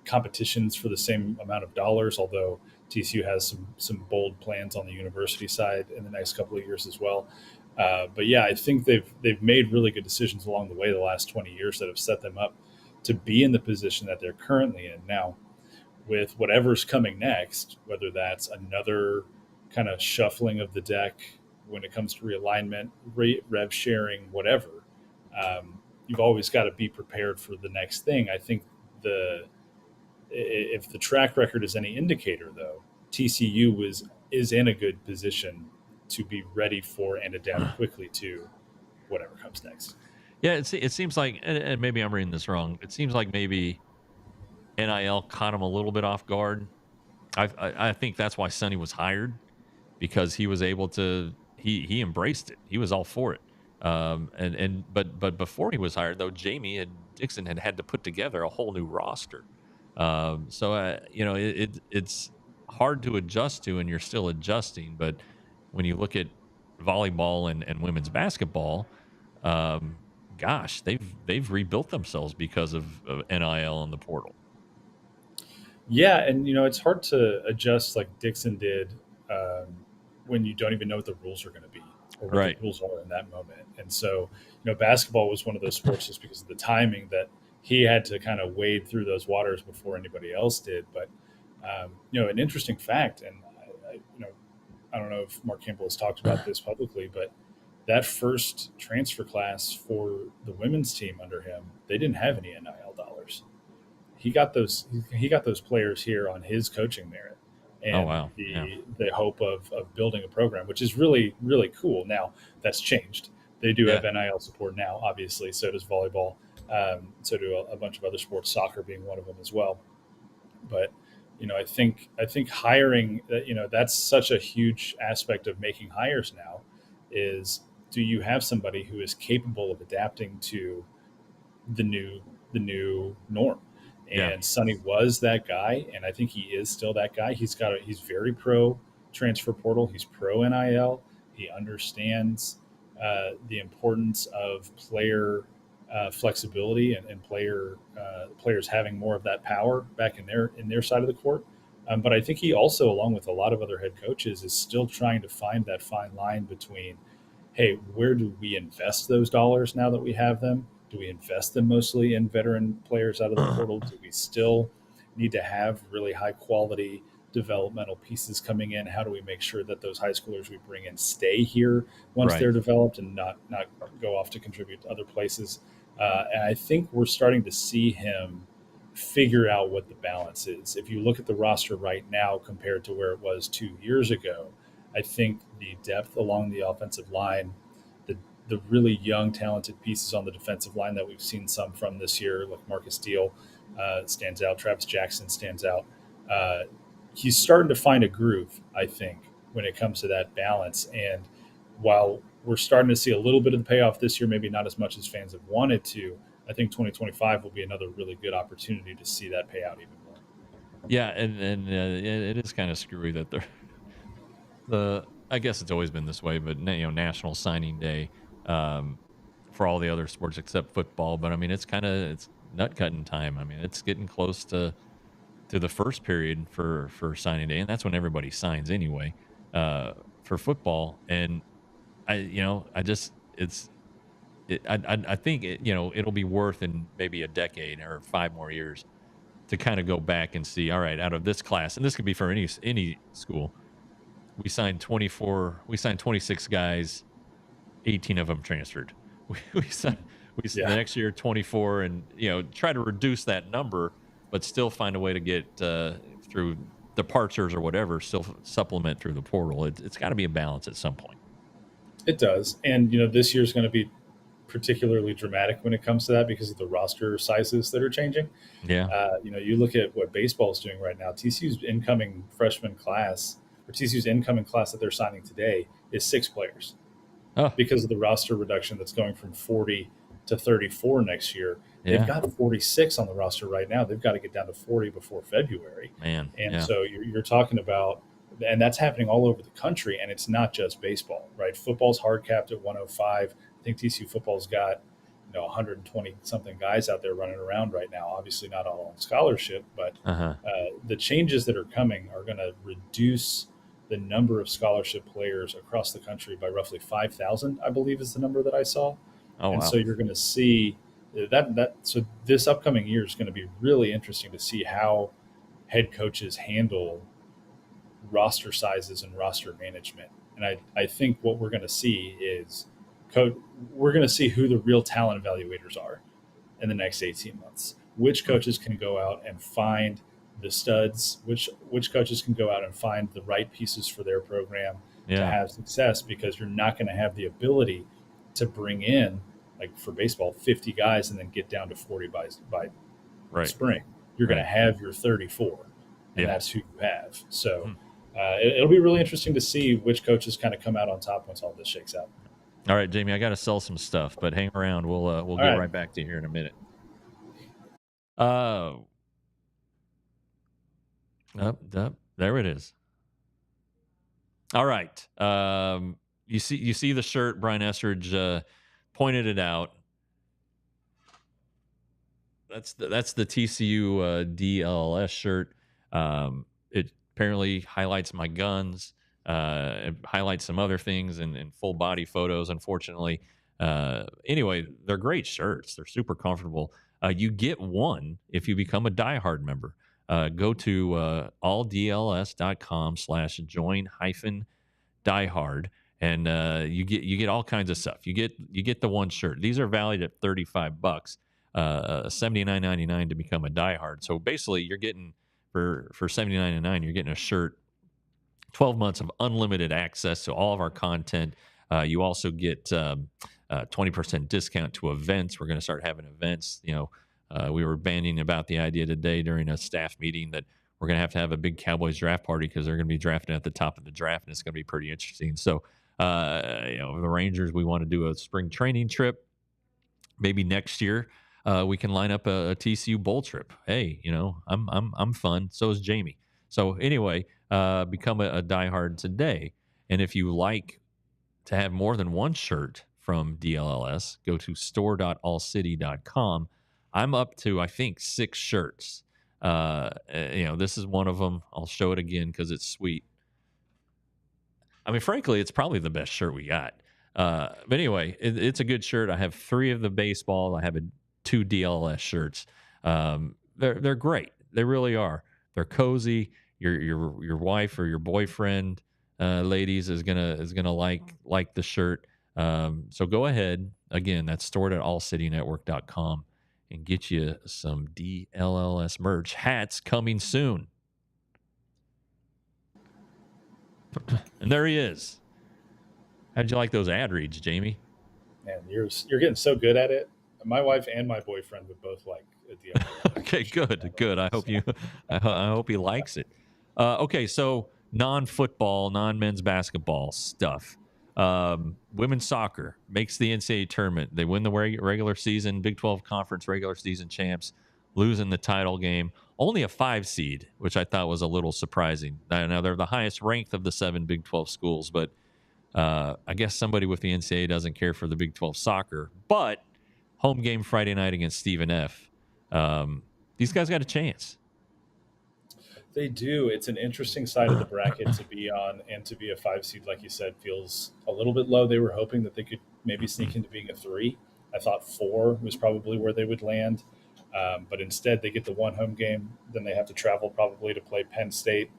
competitions for the same amount of dollars, although TCU has some bold plans on the university side in the next couple of years as well. But yeah, I think they've made really good decisions along the way the last 20 years that have set them up to be in the position that they're currently in. Now, with whatever's coming next, whether that's another kind of shuffling of the deck when it comes to realignment, rev sharing, whatever. You've always got to be prepared for the next thing. I think if the track record is any indicator, though, TCU is in a good position to be ready for and adapt quickly to whatever comes next. Yeah, it seems like, and maybe I'm reading this wrong. It seems like maybe NIL caught him a little bit off guard. I think that's why Sonny was hired, because he was able to he embraced it. He was all for it. But before he was hired, though, Jamie and Dixon had to put together a whole new roster. It's hard to adjust to, and you're still adjusting. But when you look at volleyball and women's basketball, gosh, they've rebuilt themselves because of NIL and the portal. Yeah, and it's hard to adjust like Dixon did when you don't even know what the rules are going to be or what Right. the rules are in that moment. And so, basketball was one of those sports just because of the timing that he had to kind of wade through those waters before anybody else did. But an interesting fact, and I don't know if Mark Campbell has talked about this publicly, but that first transfer class for the women's team under him, they didn't have any NIL dollars. He got those players here on his coaching merit and wow. the hope of building a program, which is really, really cool. Now that's changed. They do have NIL support now, obviously. So does volleyball. So do a bunch of other sports, soccer being one of them as well. But I think hiring, that's such a huge aspect of making hires now. Is, do you have somebody who is capable of adapting to the new norm? And Sonny was that guy, and I think he is still that guy. He's very pro transfer portal. He's pro NIL. He understands the importance of player flexibility and players having more of that power back in their side of the court. But I think he also, along with a lot of other head coaches, is still trying to find that fine line between, hey, where do we invest those dollars now that we have them? Do we invest them mostly in veteran players out of the portal? Do we still need to have really high quality developmental pieces coming in? How do we make sure that those high schoolers we bring in stay here once they're developed and not go off to contribute to other places? And I think we're starting to see him figure out what the balance is. If you look at the roster right now compared to where it was 2 years ago, I think the depth along the offensive line, the really young, talented pieces on the defensive line that we've seen some from this year, like Marcus Steele stands out, Travis Jackson stands out. He's starting to find a groove, I think, when it comes to that balance. And while we're starting to see a little bit of the payoff this year, maybe not as much as fans have wanted to, I think 2025 will be another really good opportunity to see that pay out even more. Yeah, and it is kind of screwy that I guess it's always been this way, but National Signing Day for all the other sports except football. But I mean, it's nut cutting time. I mean, it's getting close to the first period for signing day, and that's when everybody signs anyway for football. And I think it'll be worth in maybe a decade or 5 more years to kind of go back and see, all right, out of this class, and this could be for any school, we signed 26 guys, 18 of them transferred. We signed the next year 24, and try to reduce that number, but still find a way to get through departures or whatever, still supplement through the portal. It's got to be a balance at some point. It does, and this year's going to be particularly dramatic when it comes to that because of the roster sizes that are changing. Yeah. You look at what baseball is doing right now. TCU's incoming freshman class, or TCU's incoming class that they're signing today, is 6 players. Because of the roster reduction that's going from 40 to 34 next year. They've got 46 on the roster right now. They've got to get down to 40 before February. So you're talking about, and that's happening all over the country, and it's not just baseball, right? Football's hard capped at 105. I think TCU football's got 120 something guys out there running around right now. Obviously not all on scholarship, but the changes that are coming are going to reduce the number of scholarship players across the country by roughly 5,000, I believe is the number that I saw. So you're going to see that. So this upcoming year is going to be really interesting to see how head coaches handle roster sizes and roster management. And I think what we're going to see is we're going to see who the real talent evaluators are in the next 18 months. Which coaches can go out and find the studs, which coaches can go out and find the right pieces for their program to have success, because you're not going to have the ability to bring in, like for baseball, 50 guys and then get down to 40 by spring. You're going to have your 34, and that's who you have. So it'll be really interesting to see which coaches kind of come out on top once all this shakes out. All right, Jamie, I got to sell some stuff, but hang around. We'll get right back to you here in a minute. There it is. All right. You see the shirt. Brian Estridge pointed it out. That's the TCU DLLS shirt. It apparently highlights my guns. It highlights some other things and full body photos. Unfortunately, anyway, they're great shirts. They're super comfortable. You get one if you become a diehard member. Go to alldls.com/join-diehard, and you get all kinds of stuff. You get the one shirt. These are valued at $35, $79.99 to become a diehard. So basically, you're getting for $79.99, you're getting a shirt, 12 months of unlimited access to all of our content. You also get 20% discount to events. We're going to start having events. We were bandying about the idea today during a staff meeting that we're going to have a big Cowboys draft party because they're going to be drafting at the top of the draft, and it's going to be pretty interesting. So, the Rangers, we want to do a spring training trip. Maybe next year we can line up a TCU bowl trip. Hey, I'm fun. So is Jamie. So anyway, become a diehard today. And if you like to have more than one shirt from DLLS, go to store.allcity.com. I'm up to, I think, 6 shirts. This is one of them. I'll show it again because it's sweet. I mean, frankly, it's probably the best shirt we got. But anyway, it's a good shirt. I have 3 of the baseball. I have 2 DLLS shirts. They're great. They really are. They're cozy. Your wife or your boyfriend, ladies, is gonna like the shirt. So go ahead. Again, that's stored at allcitynetwork.com and get you some DLLS merch. Hats coming soon. And there he is. How'd you like those ad reads, Jamie? Man, you're getting so good at it. My wife and my boyfriend would both like a DLLS. Okay, good. I hope I hope he likes it. Okay, so non-football, non-men's basketball stuff. Women's soccer makes the NCAA tournament. They win the regular season, Big 12 Conference regular season champs, losing the title game. Only a 5 seed, which I thought was a little surprising. Now they're the highest ranked of the 7 Big 12 schools, but I guess somebody with the NCAA doesn't care for the Big 12 soccer. But home game Friday night against Stephen F. These guys got a chance. They do. It's an interesting side of the bracket to be on, and to be a 5 seed, like you said, feels a little bit low. They were hoping that they could maybe sneak into being a 3. I thought 4 was probably where they would land, but instead they get the 1 home game. Then they have to travel probably to play Penn State,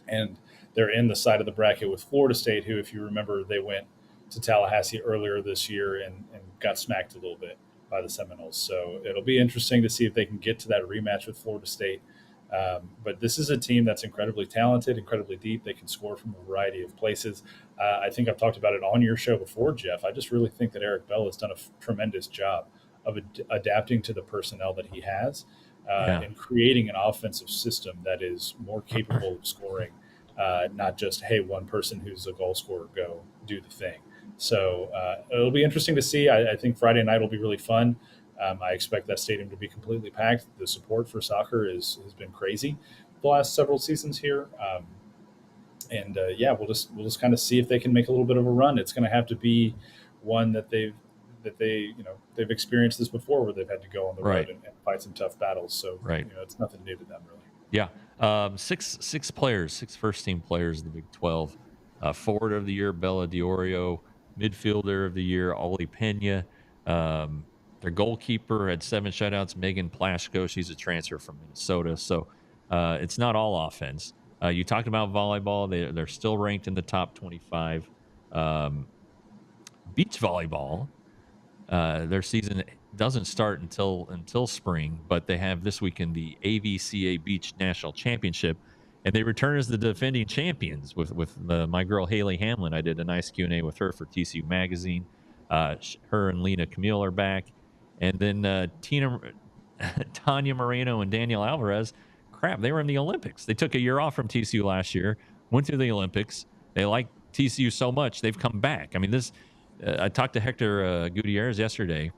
and they're in the side of the bracket with Florida State, who, if you remember, they went to Tallahassee earlier this year and got smacked a little bit by the Seminoles. So it'll be interesting to see if they can get to that rematch with Florida State. But this is a team that's incredibly talented, incredibly deep. They can score from a variety of places. I think I've talked about it on your show before, Jeff. I just really think that Eric Bell has done a tremendous job of adapting to the personnel that he has and creating an offensive system that is more capable of scoring, not just, hey, one person who's a goal scorer, go do the thing. So it'll be interesting to see. I think Friday night will be really fun. I expect that stadium to be completely packed. The support for soccer has been crazy the last several seasons here. We'll just kind of see if they can make a little bit of a run. It's going to have to be one that they've experienced this before, where they've had to go on the road and fight some tough battles. So it's nothing new to them, really. Yeah, 6 players, 6 first-team players in the Big 12. Forward of the year, Bella Diorio. Midfielder of the year, Oli Pena. Their goalkeeper had 7 shutouts, Megan Plaschko. She's a transfer from Minnesota. So It's not all offense. You talked about volleyball. They're still ranked in the top 25. Um, beach volleyball, their season doesn't start until spring, but they have this weekend the AVCA Beach National Championship, and they return as the defending champions with my girl Haley Hamlin. I did a nice Q&A with her for TCU Magazine. Her and Lena Camille are back, and then Tanya Moreno and Daniel Alvarez. Crap, they were in the Olympics. They took a year off from TCU last year, went to the Olympics. They like TCU so much they've come back. I mean, this. I talked to Hector Gutierrez yesterday.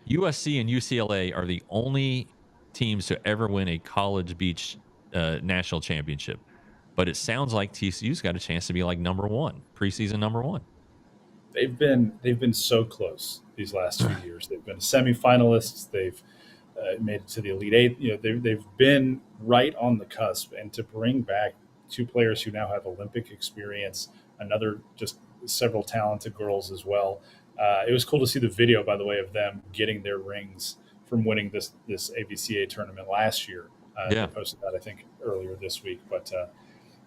USC and UCLA are the only teams to ever win a college beach national championship. But it sounds like TCU's got a chance to be like number one, preseason number one. They've been so close these last 2 years. They've been semifinalists. They've made it to the Elite Eight. You know, they've been right on the cusp. And to bring back two players who now have Olympic experience, another just several talented girls as well. It was cool to see the video, by the way, of them getting their rings from winning this AVCA tournament last year. Yeah. They posted that, I think, earlier this week. But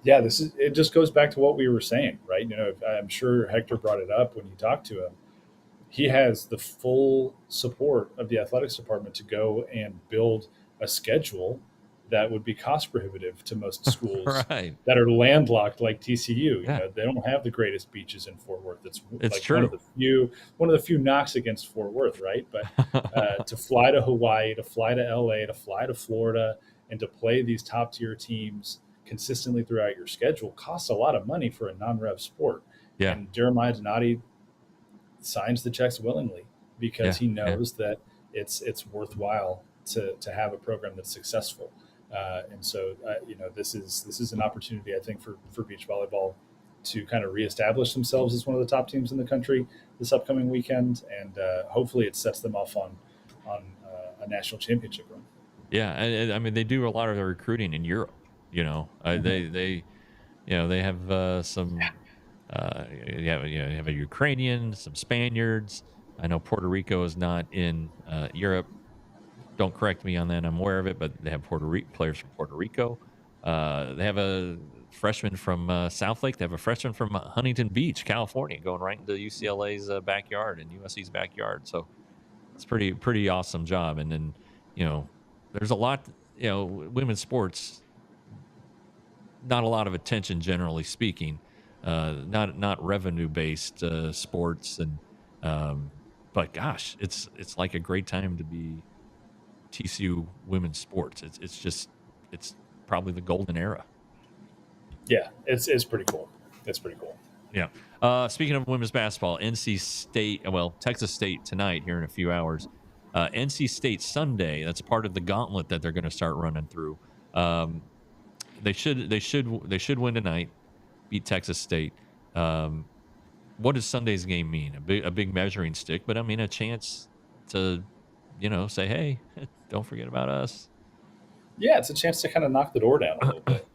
yeah, it just goes back to what we were saying, right? You know, I'm sure Hector brought it up when you talked to him. He has the full support of the athletics department to go and build a schedule that would be cost prohibitive to most schools Right. that are landlocked like TCU. Yeah. You know, they don't have the greatest beaches in Fort Worth. It's like true. one of the few knocks against Fort Worth, right? But to fly to Hawaii, to fly to LA, to fly to Florida, and to play these top tier teams consistently throughout your schedule costs a lot of money for a non-rev sport. Yeah. And Jeremiah Donati signs the checks willingly because he knows that it's worthwhile to have a program that's successful. And so, you know, this is an opportunity, I think, for beach volleyball to kind of reestablish themselves as one of the top teams in the country this upcoming weekend, and hopefully it sets them off on a national championship run. Yeah, and I mean they do a lot of their recruiting in Europe. You know, they have some. You have a Ukrainian, some Spaniards. I know Puerto Rico is not in Europe. Don't correct me on that. I'm aware of it, but they have players from Puerto Rico. They have a freshman from Southlake. They have a freshman from Huntington Beach, California, going right into UCLA's backyard and USC's backyard. So it's pretty awesome job. And then, you know, there's a lot, you know, women's sports, not a lot of attention, generally speaking, not revenue based sports. And, but gosh, it's like a great time to be TCU women's sports. It's probably the golden era. Yeah, it's pretty cool. It's pretty cool. Yeah. Speaking of women's basketball, Texas State tonight here in a few hours. NC State Sunday. That's part of the gauntlet that they're going to start running through. They should win tonight, beat Texas State. What does Sunday's game mean? A big measuring stick, but I mean a chance to, you know, say, hey, don't forget about us. Yeah, it's a chance to kind of knock the door down a little bit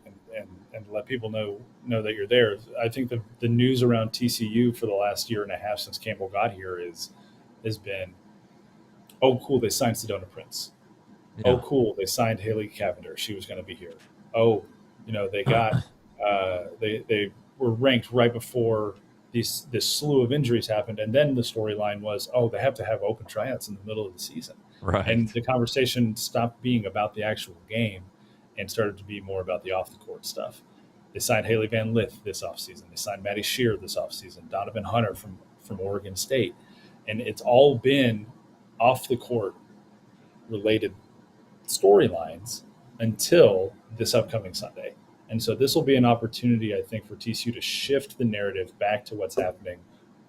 and let people know that you're there. I think the news around TCU for the last year and a half since Campbell got here has been, oh, cool, they signed Sedona Prince. Yeah. Oh, cool, they signed Haley Cavender. She was going to be here. Oh, you know, they got they were ranked right before this slew of injuries happened, and then the storyline was, oh, they have to have open tryouts in the middle of the season. Right. And the conversation stopped being about the actual game and started to be more about the off-the-court stuff. They signed Haley Van Lith this offseason. They signed Maddie Shear this offseason, Donovan Hunter from Oregon State. And it's all been off-the-court related storylines until this upcoming Sunday. And so this will be an opportunity, I think, for TCU to shift the narrative back to what's happening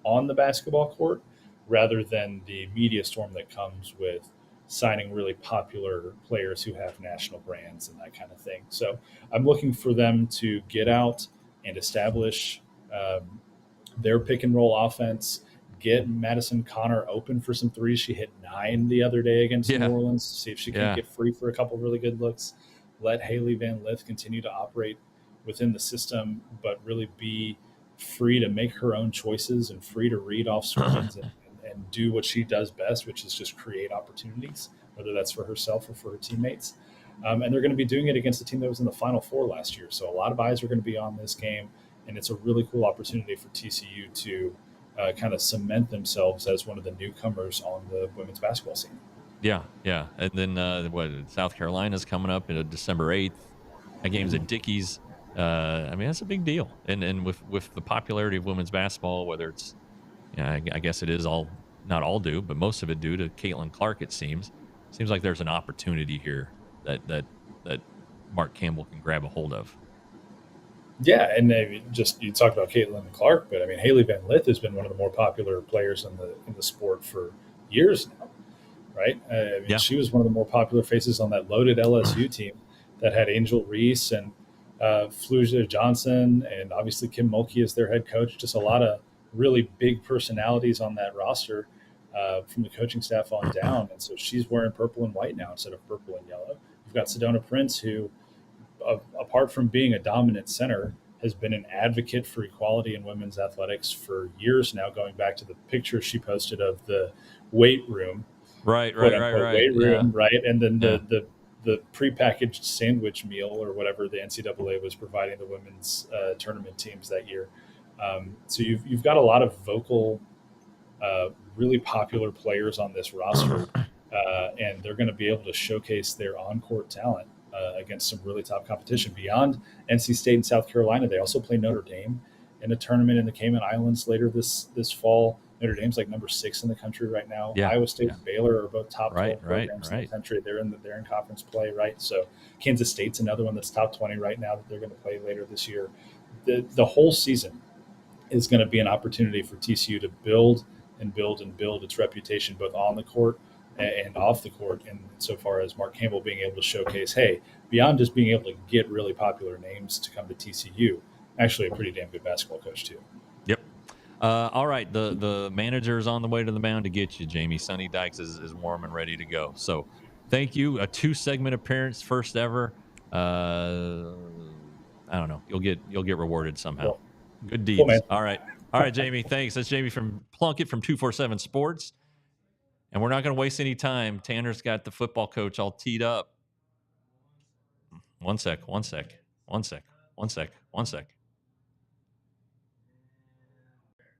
on the basketball court rather than the media storm that comes with signing really popular players who have national brands and that kind of thing. So I'm looking for them to get out and establish their pick and roll offense, get Madison Connor open for some threes. She hit 9 the other day against New Orleans to see if she can get free for a couple really good looks. Let Haley Van Lith continue to operate within the system, but really be free to make her own choices and free to read off screens and do what she does best, which is just create opportunities, whether that's for herself or for her teammates. And they're going to be doing it against a team that was in the Final Four last year. So a lot of eyes are going to be on this game, and it's a really cool opportunity for TCU to kind of cement themselves as one of the newcomers on the women's basketball scene. Yeah, yeah. And then South Carolina's coming up in December 8th. That game's at Dickies. I mean, that's a big deal. And with the popularity of women's basketball, whether it's, I guess it is all, not all due, but most of it due to Caitlin Clark, it seems like there's an opportunity here that Mark Campbell can grab a hold of. Yeah, and just you talked about Caitlin Clark, but I mean Haley Van Lith has been one of the more popular players in the sport for years now, right? I mean, she was one of the more popular faces on that loaded LSU team that had Angel Reese and Fluja Johnson, and obviously Kim Mulkey as their head coach. Just a lot of really big personalities on that roster from the coaching staff on down. And so she's wearing purple and white now instead of purple and yellow. You've got Sedona Prince, who, apart from being a dominant center, has been an advocate for equality in women's athletics for years now, going back to the picture she posted of the weight room. Right. Weight room, right? And then the prepackaged sandwich meal or whatever the NCAA was providing the women's tournament teams that year. So you've got a lot of vocal, really popular players on this roster, and they're going to be able to showcase their on-court talent against some really top competition. Beyond NC State and South Carolina, they also play Notre Dame in a tournament in the Cayman Islands later this fall. Notre Dame's like number 6 in the country right now. Yeah. Iowa State and Baylor are both top 12 programs in right. the country. They're in conference play, right? So Kansas State's another one that's top 20 right now that they're going to play later this year. The whole season is going to be an opportunity for TCU to build its reputation both on the court and off the court, and so far as Mark Campbell being able to showcase, hey, beyond just being able to get really popular names to come to TCU, actually a pretty damn good basketball coach too. Yep. All right, the manager is on the way to the mound to get you, Jamie. Sonny Dykes is warm and ready to go. So thank you. A 2-segment appearance, first ever. I don't know. You'll get rewarded somehow. Cool. Good deeds. Cool, man. All right, Jamie. Thanks. That's Jamie from Plunkett from 247 Sports. And we're not going to waste any time. Tanner's got the football coach all teed up. One sec.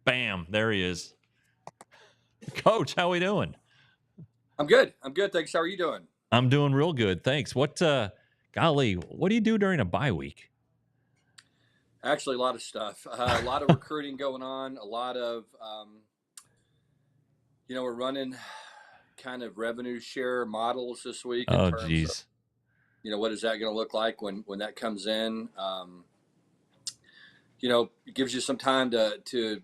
Bam, there he is. Coach, how we doing? I'm good. Thanks. How are you doing? I'm doing real good. Thanks. What do you do during a bye week? Actually, a lot of stuff. A lot of recruiting going on. A lot of, we're running kind of revenue share models this week. Oh, geez. What is that going to look like when that comes in? It gives you some time to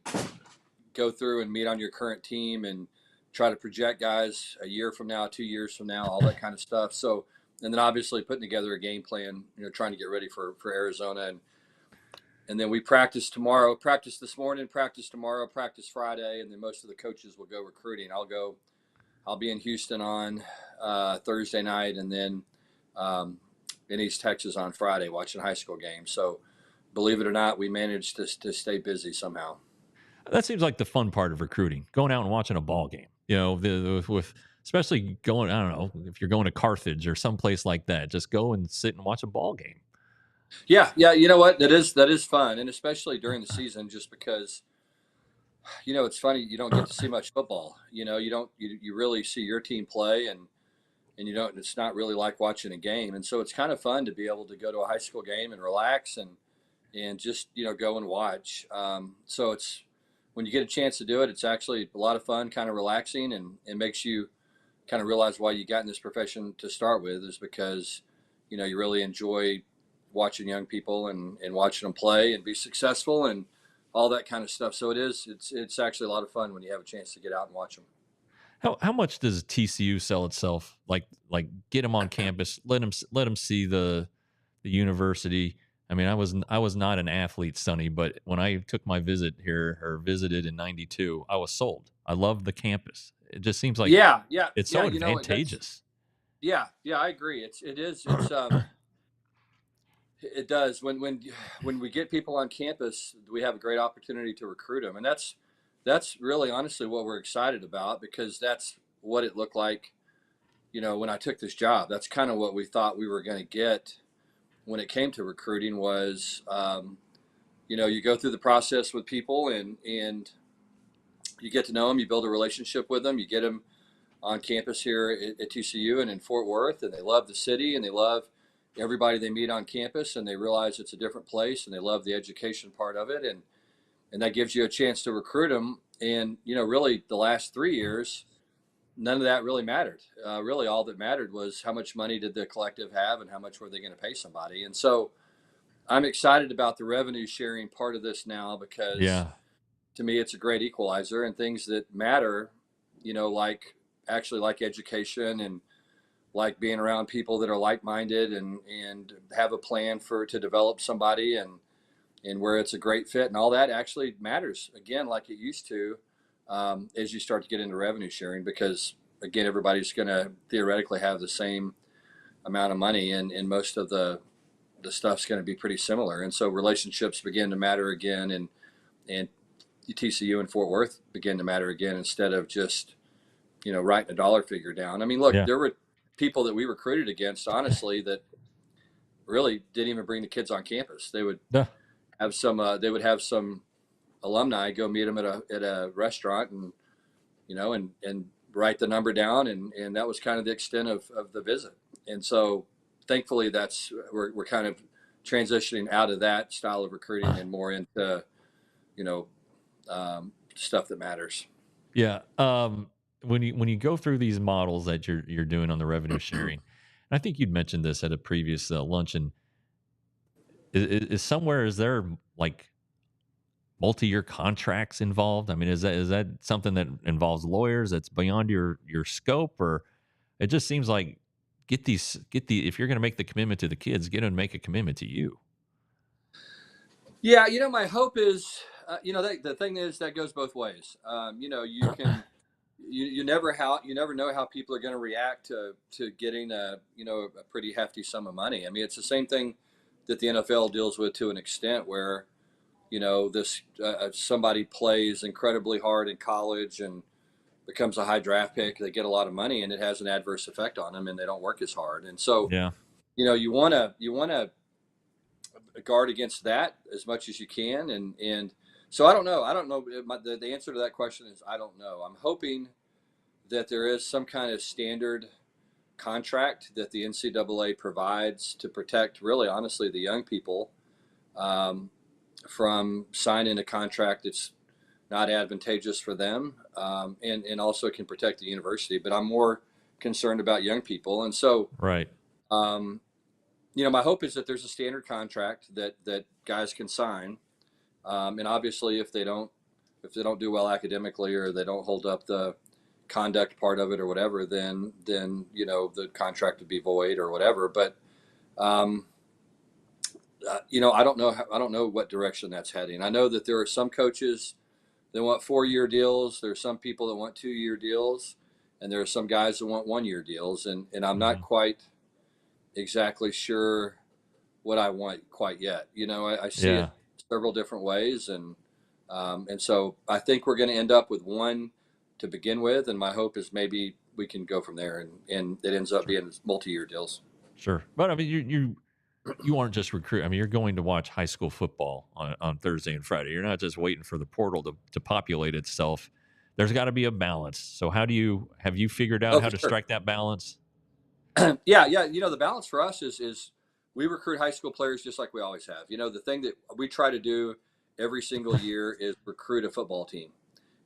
go through and meet on your current team and try to project guys a year from now, 2 years from now, all that kind of stuff. So, and then obviously putting together a game plan, trying to get ready for Arizona. And then we practice tomorrow, practice this morning, practice tomorrow, practice Friday. And then most of the coaches will go recruiting. I'll be in Houston on Thursday night, and then in East Texas on Friday watching high school games. So believe it or not, we managed to stay busy somehow. That seems like the fun part of recruiting, going out and watching a ball game. With especially going, I don't know, if you're going to Carthage or someplace like that, just go and sit and watch a ball game. Yeah. You know what? That is fun, and especially during the season, just because, it's funny, you don't get to see much football. You really see your team play, and it's not really like watching a game. And so it's kind of fun to be able to go to a high school game and relax and just, go and watch. So it's, when you get a chance to do it, it's actually a lot of fun, kind of relaxing, and it makes you kind of realize why you got in this profession to start with, is because, you really enjoy watching young people and watching them play and be successful and all that kind of stuff. So it's actually a lot of fun when you have a chance to get out and watch them. How much does TCU sell itself? Like get them on campus, let them see the university. I mean, I was not an athlete, Sonny, but when I took my visit here or visited in '92, I was sold. I love the campus. It just seems like it's so advantageous. Yeah, I agree. It does. When we get people on campus, we have a great opportunity to recruit them, and that's really honestly what we're excited about, because that's what it looked like when I took this job, that's kind of what we thought we were going to get when it came to recruiting was, you go through the process with people and you get to know them, you build a relationship with them, you get them on campus here at TCU and in Fort Worth, and they love the city and they love everybody they meet on campus, and they realize it's a different place and they love the education part of it. And that gives you a chance to recruit them. And, really the last 3 years, none of that really mattered. Really all that mattered was how much money did the collective have and how much were they going to pay somebody. And so I'm excited about the revenue sharing part of this now, because to me, it's a great equalizer, and things that matter, like education and like being around people that are like-minded and have a plan to develop somebody and where it's a great fit, and all that actually matters again, like it used to, as you start to get into revenue sharing, because again, everybody's going to theoretically have the same amount of money, and most of the stuff's going to be pretty similar. And so relationships begin to matter again, and TCU and Fort Worth begin to matter again, instead of just, writing a dollar figure down. I mean, look, there were people that we recruited against, honestly, that really didn't even bring the kids on campus. They would have some alumni go meet them at a restaurant and, and write the number down. And that was kind of the extent of the visit. And so thankfully we're kind of transitioning out of that style of recruiting and more into, stuff that matters. Yeah. When you go through these models that you're doing on the revenue sharing, and I think you'd mentioned this at a previous luncheon, is there like multi-year contracts involved? I mean, is that something that involves lawyers that's beyond your scope, or it just seems like if you're going to make the commitment to the kids, get them to make a commitment to you. Yeah, my hope is, the thing is that goes both ways. You can, you never know how people are going to react to getting a pretty hefty sum of money. I mean, it's the same thing that the NFL deals with to an extent, where, this somebody plays incredibly hard in college and becomes a high draft pick. They get a lot of money, and it has an adverse effect on them, and they don't work as hard. And so, you want to guard against that as much as you can. And so I don't know. The answer to that question is, I don't know. I'm hoping that there is some kind of standard contract that the NCAA provides to protect, really, honestly, the young people from signing a contract that's not advantageous for them, and also can protect the university. But I'm more concerned about young people. And so, my hope is that there's a standard contract that guys can sign. And obviously, if they don't do well academically, or they don't hold up the conduct part of it or whatever, then the contract would be void or whatever. But I don't know what direction that's heading. I know that there are some coaches that want 4-year deals. There are some people that want 2-year deals, and there are some guys that want 1-year deals. And I'm not quite exactly sure what I want quite yet. I see it several different ways, and so I think we're going to end up with one to begin with, and my hope is maybe we can go from there, and it ends up being multi-year deals. Sure. But I mean, you aren't just recruiting. I mean, you're going to watch high school football on Thursday and Friday. You're not just waiting for the portal to populate itself. There's got to be a balance. So have you figured out how to strike that balance? Yeah. The balance for us is we recruit high school players just like we always have. The thing that we try to do every single year is recruit a football team.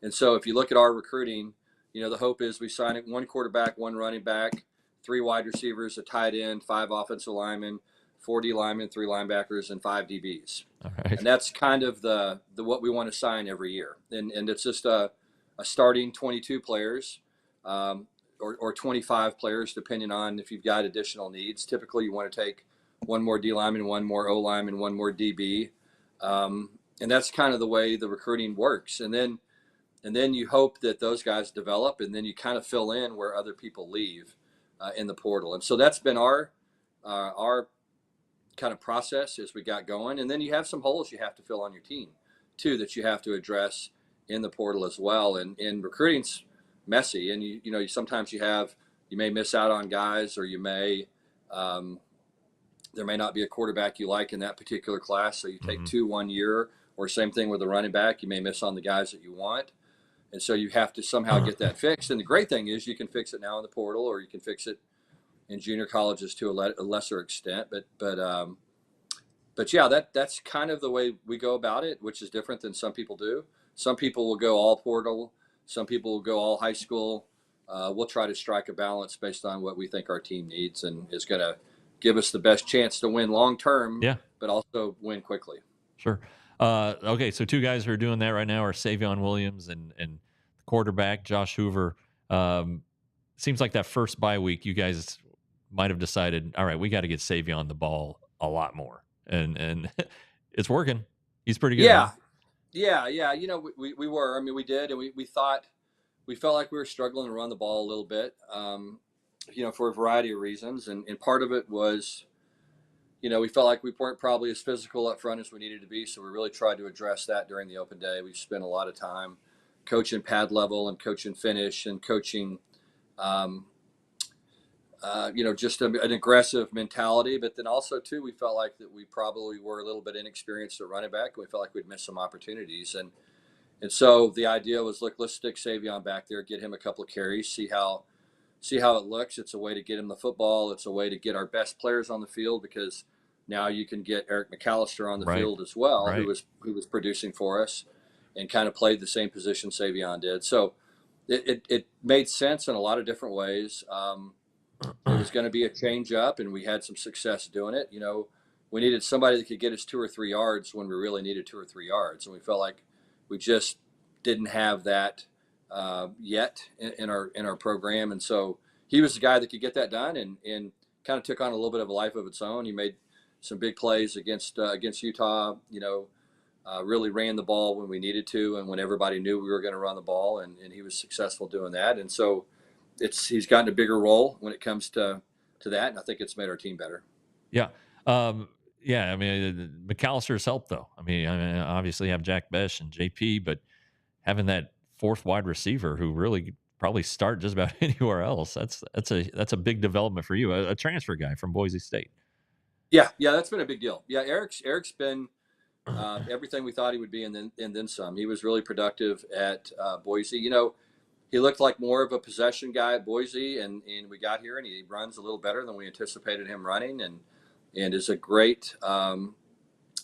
And so if you look at our recruiting, the hope is we sign 1 quarterback, 1 running back, 3 wide receivers, a tight end, 5 offensive linemen, 4 D linemen, 3 linebackers, and 5 DBs. All right. And that's kind of the what we want to sign every year. And it's just a starting 22 players, or 25 players, depending on if you've got additional needs. Typically, you want to take 1 more D lineman, 1 more O lineman, 1 more DB. And that's kind of the way the recruiting works. And then you hope that those guys develop, and then you kind of fill in where other people leave in the portal. And so that's been our kind of process as we got going. And then you have some holes you have to fill on your team too, that you have to address in the portal as well. And recruiting's messy. And you sometimes you have you may miss out on guys, or you may there may not be a quarterback you like in that particular class. So you take 2 1 year, or same thing with the running back. You may miss on the guys that you want. And so you have to somehow get that fixed. And the great thing is you can fix it now in the portal, or you can fix it in junior colleges to a lesser extent. But yeah, that's kind of the way we go about it, which is different than some people do. Some people will go all portal. Some people will go all high school. We'll try to strike a balance based on what we think our team needs and is going to give us the best chance to win long term, but also win quickly. Sure. Okay, so 2 guys who are doing that right now are Savion Williams and the quarterback, Josh Hoover. Seems like that first bye week, you guys might have decided, all right, we got to get Savion the ball a lot more. And it's working. He's pretty good. Yeah. Huh? Yeah. You know, we were. I mean, we did. And we thought, we felt like we were struggling to run the ball a little bit, you know, for a variety of reasons. And part of it was, you know, we felt like we weren't probably as physical up front as we needed to be. So we really tried to address that during the open day. We spent a lot of time coaching pad level and coaching finish and coaching, you know, just an aggressive mentality. But then also, too, we felt like that we probably were a little bit inexperienced at running back. And we felt like we'd missed some opportunities. And so the idea was, look, let's stick Savion back there, get him a couple of carries, see how it looks. It's a way to get him the football. It's a way to get our best players on the field, because now you can get Eric McAllister on the field as well, who was producing for us and kind of played the same position Savion did. So it made sense in a lot of different ways. It was going to be a change up, and we had some success doing it. You know, we needed somebody that could get us 2 or 3 yards when we really needed 2 or 3 yards. And we felt like we just didn't have that yet in our program. And so he was the guy that could get that done, and kind of took on a little bit of a life of its own. He made some big plays against Utah, you know, really ran the ball when we needed to and when everybody knew we were going to run the ball, and he was successful doing that. And so he's gotten a bigger role when it comes to that, and I think it's made our team better. Yeah. Yeah, I mean, McAllister's helped, though. I mean, obviously have Jack Besh and JP, but having that 4th wide receiver who really probably start just about anywhere else, that's a big development for you, a transfer guy from Boise State. Yeah, that's been a big deal. Yeah, Eric's been everything we thought he would be, and then some. He was really productive at Boise. You know, he looked like more of a possession guy at Boise, and we got here, and he runs a little better than we anticipated him running, and is a great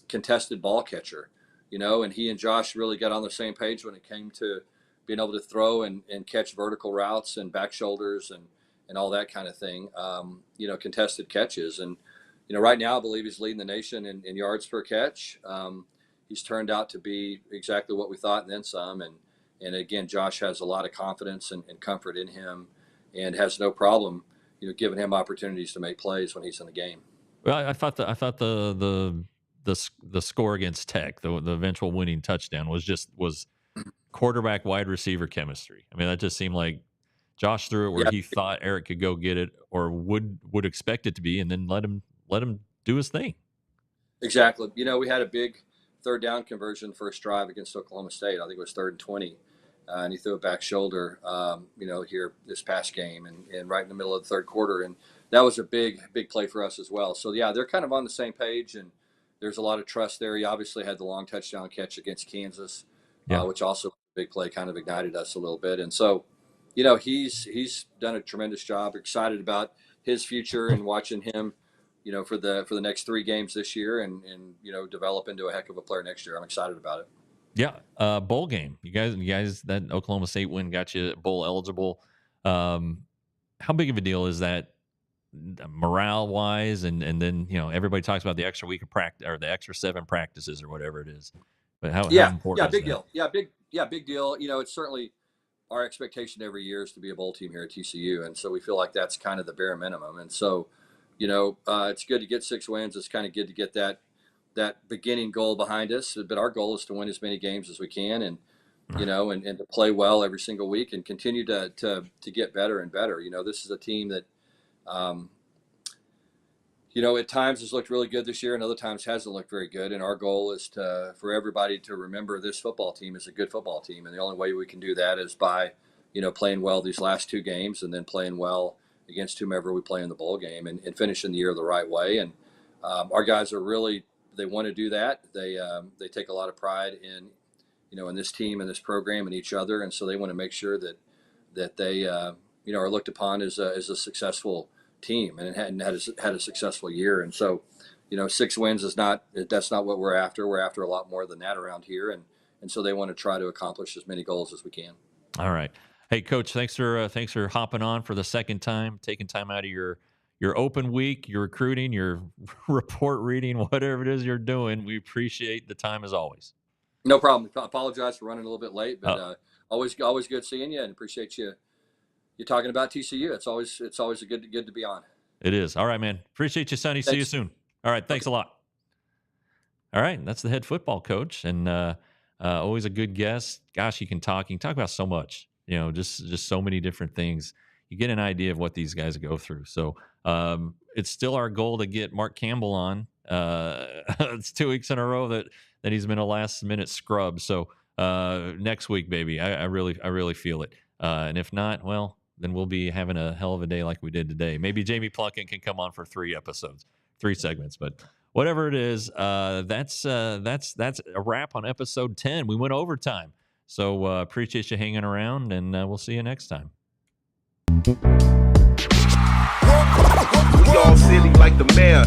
contested ball catcher, you know, and he and Josh really got on the same page when it came to being able to throw and catch vertical routes and back shoulders and all that kind of thing, you know, contested catches. And, you know, right now I believe he's leading the nation in yards per catch. He's turned out to be exactly what we thought and then some. And again, Josh has a lot of confidence and comfort in him, and has no problem, you know, giving him opportunities to make plays when he's in the game. Well, I thought the score against Tech, the eventual winning touchdown, was quarterback wide receiver chemistry. I mean, that just seemed like Josh threw it where he thought Eric could go get it, or would expect it to be, and then let him do his thing. Exactly. You know, we had a big 3rd down conversion first drive against Oklahoma State. I think it was 3rd and 20. And he threw a back shoulder, you know, here this past game, and right in the middle of the 3rd quarter. And that was a big play for us as well. So, yeah, they're kind of on the same page, and there's a lot of trust there. He obviously had the long touchdown catch against Kansas, which also big play, kind of ignited us a little bit. And so, you know, he's done a tremendous job. Excited about his future and watching him, you know, for the next 3 games this year, and you know, develop into a heck of a player next year. I'm excited about it. Yeah, bowl game. You guys, that Oklahoma State win got you bowl eligible. How big of a deal is that, morale wise, and then, you know, everybody talks about the extra week of practice, or the extra 7 practices, or whatever it is. But how important? Big is deal. Big deal. You know, it's certainly our expectation every year is to be a bowl team here at TCU, and so we feel like that's kind of the bare minimum. And so, you know, it's good to get 6 wins. It's kind of good to get that beginning goal behind us. But our goal is to win as many games as we can, and you know, and to play well every single week, and continue to get better and better. You know, this is a team that, you know, at times has looked really good this year, and other times hasn't looked very good. And our goal is for everybody to remember this football team is a good football team. And the only way we can do that is by, you know, playing well these last 2 games, and then playing well against whomever we play in the bowl game, and finishing the year the right way. And our guys are really, they want to do that. They take a lot of pride in, in this team and this program and each other, and so they want to make sure that they are looked upon as a successful team and had a successful year. And so 6 wins that's not what we're after. We're after a lot more than that around here, and so they want to try to accomplish as many goals as we can. All right. Hey, Coach, thanks for hopping on for the second time, taking time out of your open week, your recruiting, your report reading, whatever it is you're doing. We appreciate the time as always. No problem. I apologize for running a little bit late, but always good seeing you, and appreciate you talking about TCU. It's always good to be on. It is. All right, man. Appreciate you, Sonny. See you soon. All right. Thanks a lot. All right. That's the head football coach, and always a good guest. Gosh, he can talk about so much. Just so many different things. You get an idea of what these guys go through. So it's still our goal to get Mark Campbell on. It's 2 weeks in a row that he's been a last minute scrub. So next week, baby, I really feel it. And if not, well, then we'll be having a hell of a day like we did today. Maybe Jamie Plunkett can come on for 3 segments, but whatever it is, that's a wrap on episode 10. We went overtime. So appreciate you hanging around, and we'll see you next time. We all silly like the mayor.